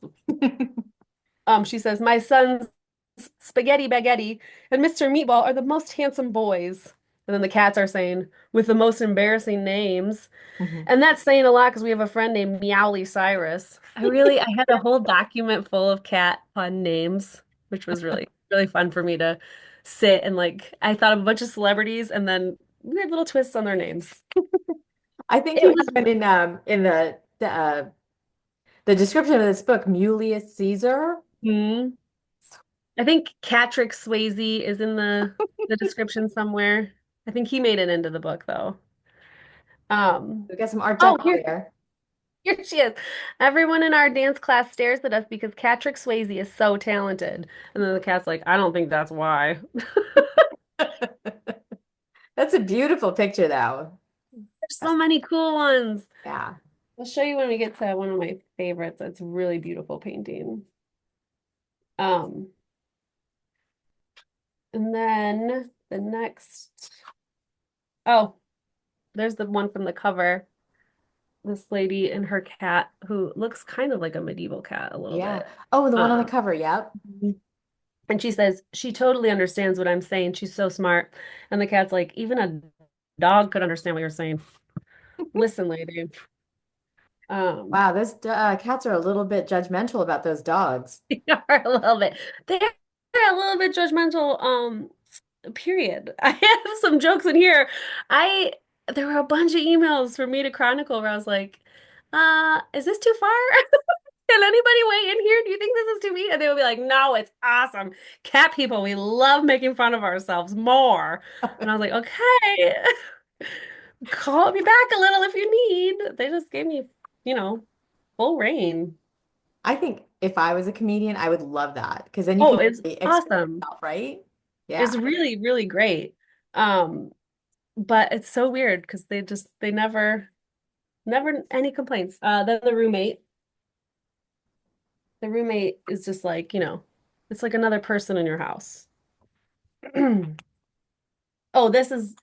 S1: She says, "My sons, Spaghetti Baghetti and Mr. Meatball are the most handsome boys." And then the cats are saying, "With the most embarrassing names."
S2: Mhm.
S1: And that's saying a lot because we have a friend named Meowly Cyrus. I had a whole document full of cat pun names, which was really fun for me to sit and like, I thought of a bunch of celebrities and then weird little twists on their names.
S2: I think
S1: It
S2: you
S1: was,
S2: have it in the description of this book, Mulius Caesar.
S1: hmm. I think Catrick Swayze is in the description somewhere. I think he made it into the book though. Um,
S2: We got some art
S1: oh,
S2: done
S1: here
S2: here.
S1: here she is. Everyone in our dance class stares at us because Catrick Swayze is so talented. And then the cat's like, "I don't think that's why."
S2: That's a beautiful picture, though.
S1: There's so
S2: Yes.
S1: many cool ones.
S2: Yeah.
S1: I'll show you when we get to one of my favorites. It's a really beautiful painting. Um, and then the next, oh, there's the one from the cover. This lady and her cat who looks kind of like a medieval cat a little
S2: Yeah.
S1: bit.
S2: Oh, the one on the
S1: Uh,
S2: cover. Yep.
S1: and she says she totally understands what I'm saying. She's so smart. And the cat's like, even a dog could understand what you're saying. Listen, lady. Um,
S2: Wow, those cats are a little bit judgmental about those dogs.
S1: they are a little bit. They're a little bit judgmental. Period. I have some jokes in here. I There were a bunch of emails for me to chronicle where I was like, is this too far? Can anybody weigh in here? Do you think this is too mean? And they would be like, no, it's awesome. Cat people, we love making fun of ourselves more. And I was like, okay, call me back a little if you need. They just gave me, you know, full reign.
S2: I think if I was a comedian, I would love that because then you
S1: Oh,
S2: can
S1: it's
S2: really express
S1: awesome.
S2: yourself, right?
S1: It's
S2: Yeah.
S1: really great. Um, but it's so weird because they never any complaints. Then the roommate is just like, it's like another person in your house. Oh, this is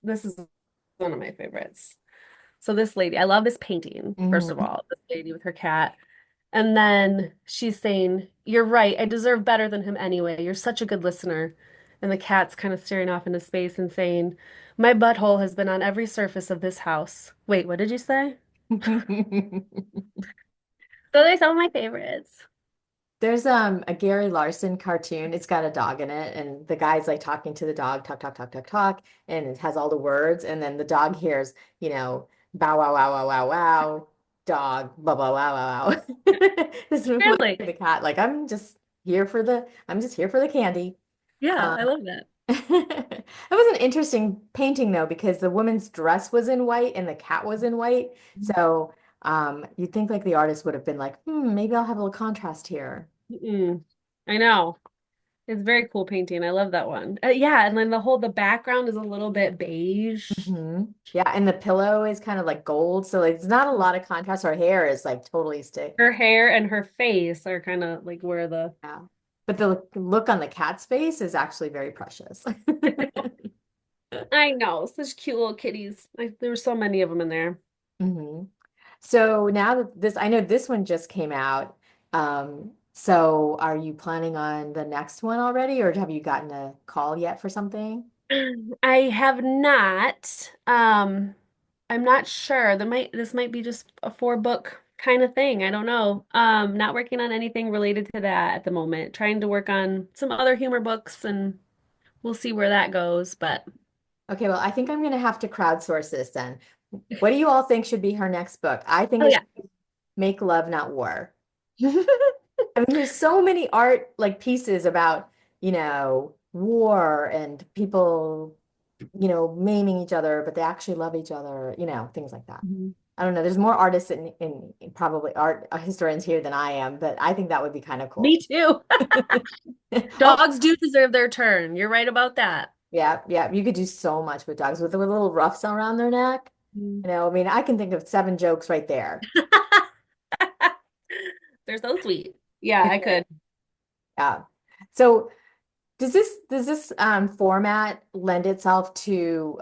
S1: one of my favorites. So this lady, I love this painting, first of
S2: Mhm.
S1: all, this lady with her cat. And then she's saying, "You're right. I deserve better than him anyway. You're such a good listener." And the cat's kind of staring off into space and saying, "My butthole has been on every surface of this house." Wait, what did you say? So they're some of my favorites.
S2: There's a Gary Larson cartoon. It's got a dog in it, and the guy's like talking to the dog, talk, talk, talk, talk, talk, and it has all the words, and then the dog hears, bow wow wow wow wow wow, dog, blah blah wow wow wow. This is looking
S1: Translate.
S2: at the cat like I'm just here for the candy.
S1: Yeah,
S2: Um,
S1: I love that.
S2: that was an interesting painting though, because the woman's dress was in white and the cat was in white. So you'd think like the artist would have been like, maybe I'll have a little contrast here.
S1: Mm-mm. I know. It's a very cool painting. I love that one. Yeah, and then the background is a little bit beige.
S2: Yeah, and the pillow is kind of like gold, so like, it's not a lot of contrast. Her hair is like totally stick.
S1: Her hair and her face are kind of like where the
S2: Yeah. But the look on the cat's face is actually very precious.
S1: I know, such cute little kitties. There were so many of them in there.
S2: hmm So now that I know this one just came out. So are you planning on the next one already, or have you gotten a call yet for something?
S1: I have not. I'm not sure. This might be just a four book kind of thing. I don't know. Not working on anything related to that at the moment. Trying to work on some other humor books and we'll see where that goes. But
S2: Okay, well, I think I'm going to have to crowdsource this then. What do you all think should be her next book? I think
S1: oh
S2: it
S1: yeah.
S2: should be Make Love, Not War. I mean, there's so many art like pieces about, war and people, maiming each other, but they actually love each other, things like that.
S1: Mhm.
S2: I don't know. There's more artists in probably art historians here than I am, but I think that would be kind of
S1: Me
S2: cool.
S1: too.
S2: Oh,
S1: Dogs do deserve their turn. You're right about that.
S2: yeah, yeah. You could do so much with dogs with little ruffs around their neck.
S1: Mm.
S2: I mean, I can think of 7 jokes right there.
S1: They're so sweet. Yeah, I could.
S2: Yeah. So does this format lend itself to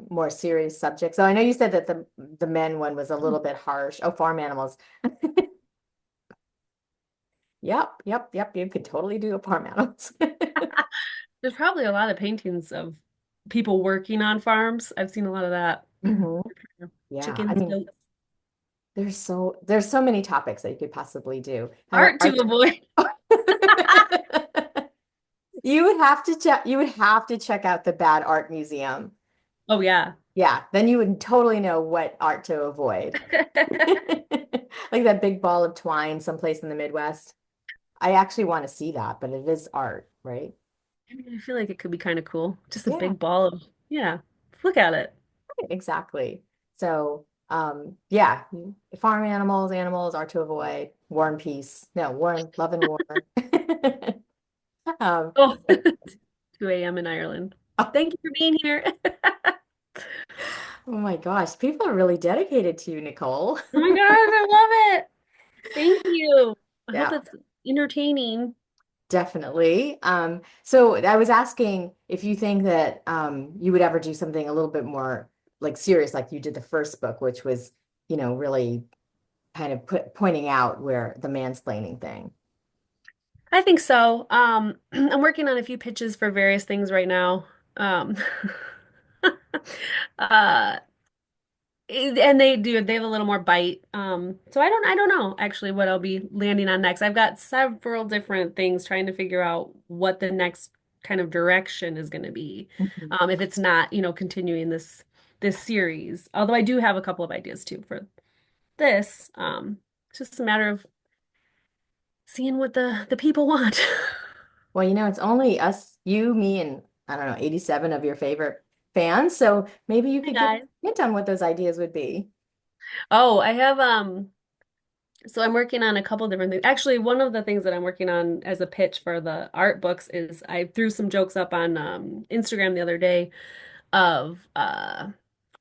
S2: more serious subjects? So I know you said that the men one was a little bit harsh. Oh, farm animals. Yep, yep, yep. You could totally do a farm animals.
S1: There's probably a lot of paintings of people working on farms. I've seen a lot of that.
S2: hmm Yeah, I
S1: Chickens,
S2: mean,
S1: goats.
S2: there's so many topics that you could possibly do. However,
S1: Art to avoid.
S2: you would have to check out the Bad Art Museum.
S1: Oh yeah.
S2: Yeah, then you would totally know what art to avoid. Like that big ball of twine someplace in the Midwest. I actually want to see that, but it is art, right?
S1: I mean, I feel like it could be kind of cool. Just a
S2: Yeah,
S1: big ball of, yeah. Look at it.
S2: exactly. So, yeah, farm animals are to avoid. War and peace. No, war and love and war. Um,
S1: Oh,
S2: but-
S1: 2 a.m. in Ireland.
S2: oh,
S1: Thank you for being here.
S2: oh my gosh, people are really dedicated to you, Nicole.
S1: Oh my gosh, I love it. Thank you. I hope
S2: Yeah.
S1: it's entertaining.
S2: Definitely. So I was asking if you think that you would ever do something a little bit more like serious, like you did the first book, which was, really kind of pointing out where the mansplaining thing.
S1: I think so. I'm working on a few pitches for various things right now. Um, uh, and they have a little more bite. So I don't know actually what I'll be landing on next. I've got several different things trying to figure out what the next kind of direction is going to be.
S2: Mhm.
S1: If it's not, continuing this series. Although I do have a couple of ideas too for this. It's just a matter of seeing what the people want.
S2: Well, it's only us, you, me, and I don't know, 87 of your favorite fans. So maybe you
S1: Hi
S2: could give a
S1: guys.
S2: hint on what those ideas would be.
S1: Oh, I have so I'm working on a couple different things. Actually, one of the things that I'm working on as a pitch for the art books is I threw some jokes up on Instagram the other day of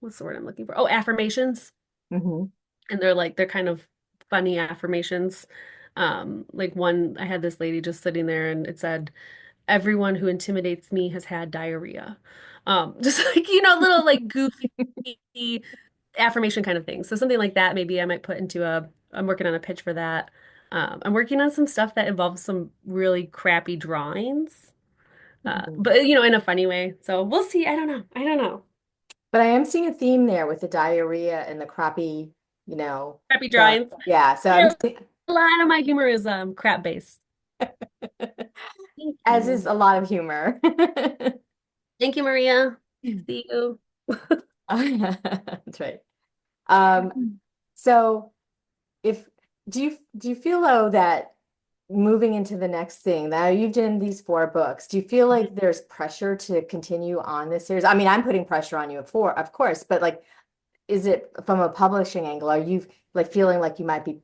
S1: what's the word I'm looking for? Oh, affirmations.
S2: hmm
S1: And they're kind of funny affirmations. Like one, I had this lady just sitting there and it said, "Everyone who intimidates me has had diarrhea." Just like, little like goofy affirmation kind of thing. So something like that, maybe I might put into I'm working on a pitch for that. I'm working on some stuff that involves some really crappy drawings, but in a funny way. So we'll see. I don't know. I don't know.
S2: But I am seeing a theme there with the diarrhea and the crappy,
S1: Crappy
S2: stuff.
S1: drawings.
S2: Yeah, so I'm
S1: Yeah, a lot of my humor is crap based. Thank
S2: as is
S1: you.
S2: a lot of humor.
S1: Thank you, Maria. See you.
S2: That's right. Um, so if do you feel though that moving into the next thing, now you've done these 4 books, do you feel like there's pressure to continue on this series? I mean, I'm putting pressure on you of course, but like, is it from a publishing angle? Are you like feeling like you might be,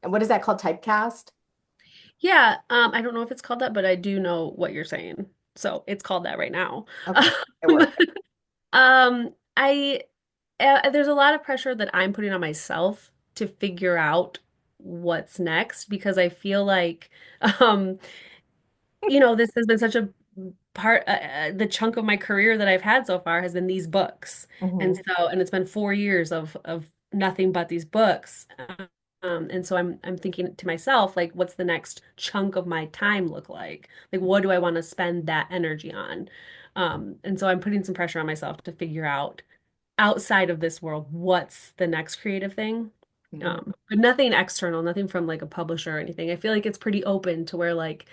S2: what is that called, typecast?
S1: Yeah, I don't know if it's called that, but I do know what you're saying. So it's called that right now.
S2: Okay, it worked.
S1: I there's a lot of pressure that I'm putting on myself to figure out what's next because I feel like um this has been such a part the chunk of my career that I've had so far has been these books. And
S2: Mhm.
S1: so and it's been 4 years of nothing but these books. And so I'm thinking to myself, like, what's the next chunk of my time look like? Like, what do I want to spend that energy on? And so I'm putting some pressure on myself to figure out. outside of this world, what's the next creative thing?
S2: Mhm.
S1: But nothing external, nothing from like a publisher or anything. I feel like it's pretty open to where like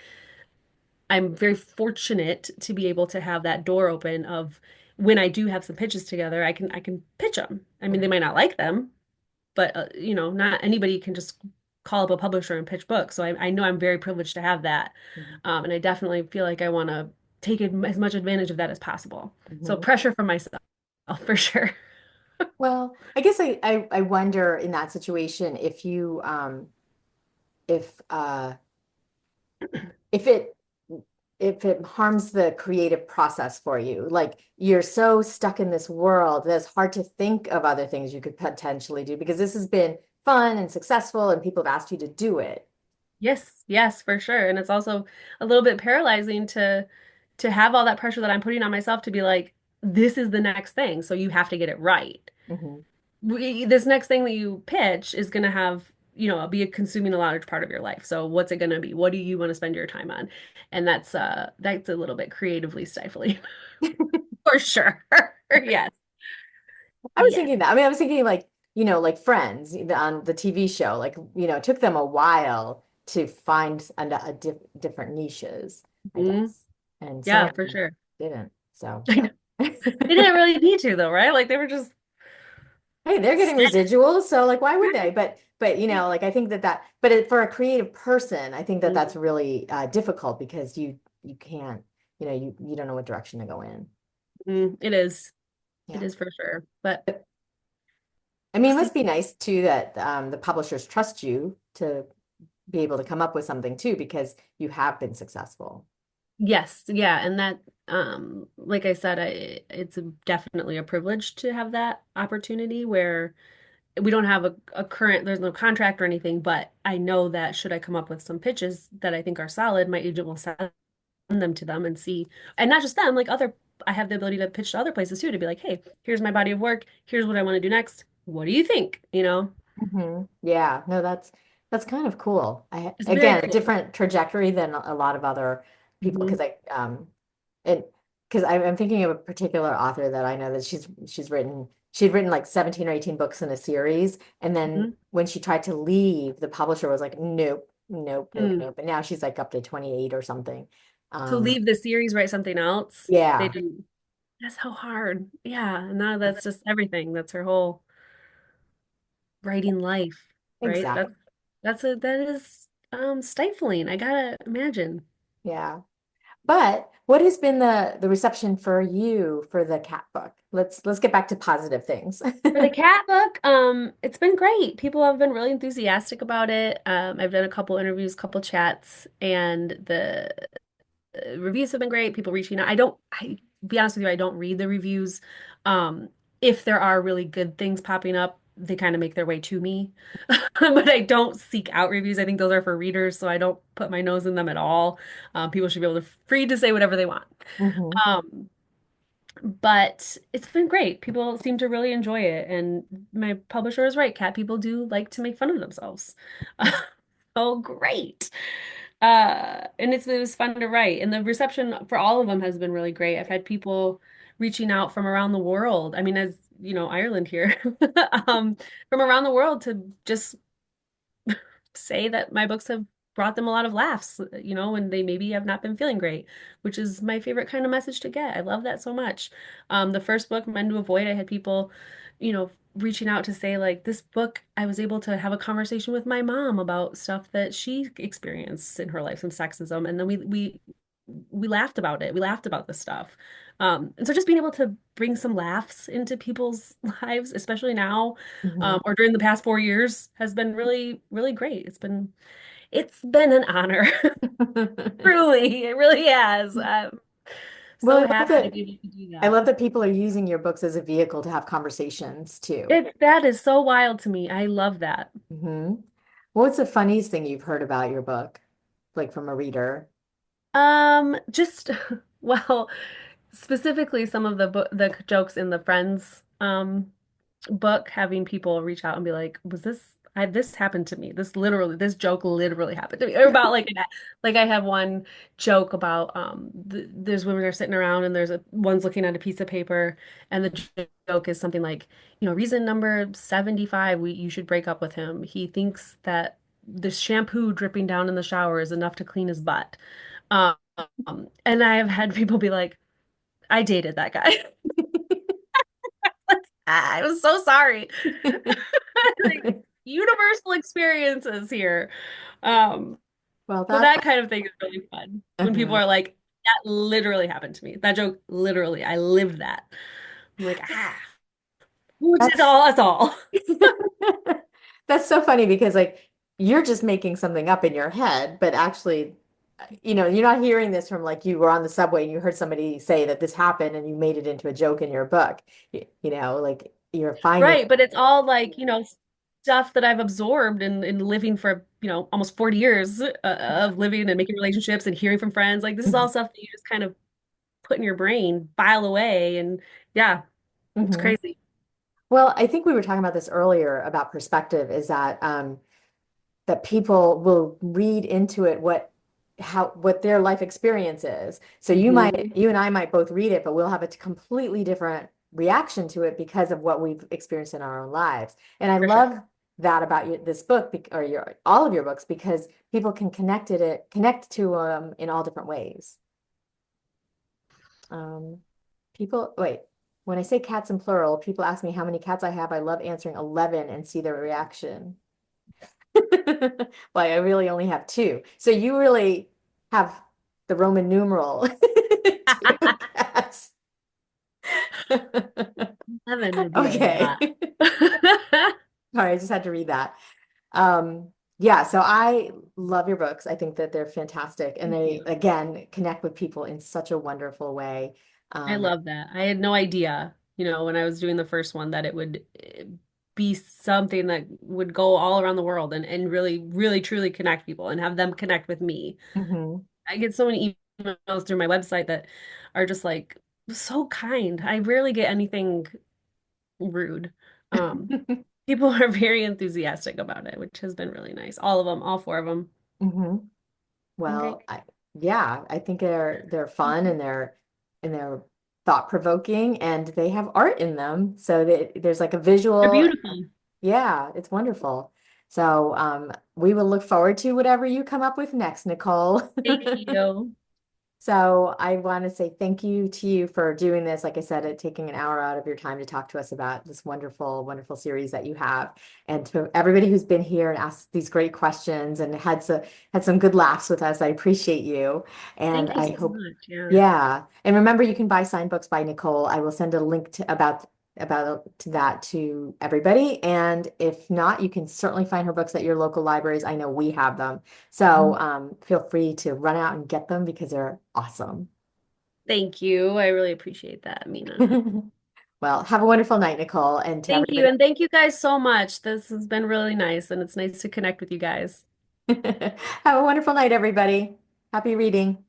S1: I'm very fortunate to be able to have that door open of when I do have some pitches together, I can pitch them. I mean, they
S2: Mhm.
S1: might not like them, but not anybody can just call up a publisher and pitch books. So I know I'm very privileged to have that.
S2: Mhm.
S1: And I definitely feel like I want to take as much advantage of that as possible. So
S2: Mhm.
S1: pressure from myself for sure.
S2: Well, I guess I wonder in that situation if you if uh if it if it harms the creative process for you. Like you're so stuck in this world that it's hard to think of other things you could potentially do because this has been fun and successful and people have asked you to do it.
S1: Yes, yes, for sure. And it's also a little bit paralyzing to have all that pressure that I'm putting on myself to be like, this is the next thing, so you have to get it right.
S2: Hmm.
S1: This next thing that you pitch is going to have, be consuming a large part of your life. So what's it going to be? What do you want to spend your time on? And that's a little bit creatively stifling for sure. Yes.
S2: I was
S1: Yes.
S2: thinking that. I mean, I was thinking like, like Friends on the TV show, like, it took them a while to find different niches, I
S1: Mhm.
S2: guess. And some
S1: Yeah,
S2: of
S1: for
S2: them
S1: sure.
S2: didn't. So,
S1: I know. They didn't really need to though, right? Like they were just
S2: hey, they're getting
S1: set.
S2: residuals, so like why would they? But like I think but for a creative person, I think that that's
S1: Mhm.
S2: really difficult because you can't, you don't know what direction to go in.
S1: It is. It
S2: Yeah.
S1: is for sure. But
S2: I
S1: we'll
S2: mean, it
S1: see.
S2: must be nice too that the publishers trust you to be able to come up with something too because you have been successful.
S1: Yes, yeah, and that like I said, it's definitely a privilege to have that opportunity where we don't have a current, there's no contract or anything, but I know that should I come up with some pitches that I think are solid, my agent will send them to them and see, and not just them, like I have the ability to pitch to other places too, to be like, hey, here's my body of work, here's what I want to do next. What do you think?
S2: Yeah, no, that's kind of cool.
S1: It's very
S2: Again, a
S1: cool.
S2: different trajectory than a lot of other people
S1: Hmm.
S2: because and because I'm thinking of a particular author that I know that she'd written like 17 or 18 books in a series, and then
S1: Hmm.
S2: when she tried to leave, the publisher was like, nope, nope, nope,
S1: Mm.
S2: nope. And now she's like up to 28 or something.
S1: To
S2: Um,
S1: leave the series, write something else. They
S2: yeah,
S1: do. That's so hard. Yeah, and now that's just everything. That's her whole writing life, right?
S2: exactly.
S1: That is stifling. I gotta imagine.
S2: Yeah. But what has been the reception for you for the cat book? Let's get back to positive things.
S1: For the cat book, it's been great. People have been really enthusiastic about it. I've done a couple interviews, couple chats, and the reviews have been great. People reaching out. Be honest with you, I don't read the reviews. Um, if there are really good things popping up, they kind of make their way to me. But I don't seek out reviews. I think those are for readers, so I don't put my nose in them at all. People should be able to free to say whatever they want.
S2: Hmm.
S1: Um, but it's been great. People seem to really enjoy it, and my publisher is right. Cat people do like to make fun of themselves. Oh, great. And it was fun to write, and the reception for all of them has been really great. I've had people reaching out from around the world. I mean, as you know, Ireland here, from around the world to just say that my books have brought them a lot of laughs, when they maybe have not been feeling great, which is my favorite kind of message to get. I love that so much. The first book, Men to Avoid, I had people, reaching out to say, like, this book, I was able to have a conversation with my mom about stuff that she experienced in her life, some sexism, and then we laughed about it. We laughed about this stuff. And so just being able to bring some laughs into people's lives, especially now,
S2: Hmm.
S1: or during the past 4 years, has been really, really great. It's been an honor. Truly, it really has. I'm
S2: Well,
S1: so happy to be able to do
S2: I
S1: that.
S2: love that people are using your books as a vehicle to have conversations too.
S1: That is so wild to me. I love that.
S2: Hmm. What's the funniest thing you've heard about your book, like from a reader?
S1: Just well, specifically some of the jokes in the Friends book, having people reach out and be like, "Was this this happened to me. This joke literally happened to me. Or about like I have one joke about there's women are sitting around and one's looking at a piece of paper and the joke is something like, reason number 75, you should break up with him. He thinks that the shampoo dripping down in the shower is enough to clean his butt. Um, and I have had people be like, I dated that guy. I was so sorry. Like universal experiences here. Um,
S2: Well,
S1: so
S2: that
S1: that kind of thing is really fun when people
S2: uh
S1: are like, that literally happened to me. That joke, literally, I lived that. I'm like, who did
S2: that's
S1: all us all?
S2: that's so funny because like you're just making something up in your head, but actually, you're not hearing this from like you were on the subway and you heard somebody say that this happened and you made it into a joke in your book. Like you're finding.
S1: Right, but it's all like, stuff that I've absorbed in living for, almost 40 years of living and making relationships and hearing from friends. Like this is all
S2: Mhm.
S1: stuff that you just kind of put in your brain, file away, and yeah, it's
S2: Mhm.
S1: crazy.
S2: Well, I think we were talking about this earlier about perspective is that people will read into it what their life experience is. So
S1: Hmm.
S2: you and I might both read it, but we'll have a completely different reaction to it because of what we've experienced in our own lives. And I
S1: For sure.
S2: love that about this book or your all of your books because people can connect to in all different ways. Um, wait, when I say cats in plural, people ask me how many cats I have. I love answering 11 and see their reaction. Like I really only have two. So you really have the Roman numeral two cats.
S1: Heaven would be a
S2: Okay.
S1: lot.
S2: Sorry, I just had to read that. Yeah, so I love your books. I think that they're fantastic and
S1: Thank
S2: they
S1: you.
S2: again connect with people in such a wonderful way.
S1: I
S2: Um,
S1: love that. I had no idea, when I was doing the first one that it would be something that would go all around the world and really, really, truly connect people and have them connect with me.
S2: mhm.
S1: I get so many emails through my website that are just like so kind. I rarely get anything rude. Um, People are very enthusiastic about it, which has been really nice. All of them, all four of them.
S2: Mhm.
S1: Okay.
S2: Well, yeah, I think they're fun and they're thought provoking and they have art in them. So that there's like a
S1: They're
S2: visual.
S1: beautiful.
S2: Yeah, it's wonderful. So we will look forward to whatever you come up with next, Nicole.
S1: Thank you.
S2: So I want to say thank you to you for doing this. Like I said, taking an hour out of your time to talk to us about this wonderful, wonderful series that you have. And to everybody who's been here and asked these great questions and had some good laughs with us, I appreciate you. And
S1: Thank you
S2: I
S1: so
S2: hope,
S1: much. Yeah.
S2: yeah. And remember, you can buy signed books by Nicole. I will send a link about to that to everybody. And if not, you can certainly find her books at your local libraries. I know we have them. So feel free to run out and get them because they're awesome.
S1: Thank you. I really appreciate that, Mina.
S2: Well, have a wonderful night, Nicole, and to
S1: Thank you.
S2: everybody.
S1: And thank you guys so much. This has been really nice, and it's nice to connect with you guys.
S2: Have a wonderful night, everybody. Happy reading.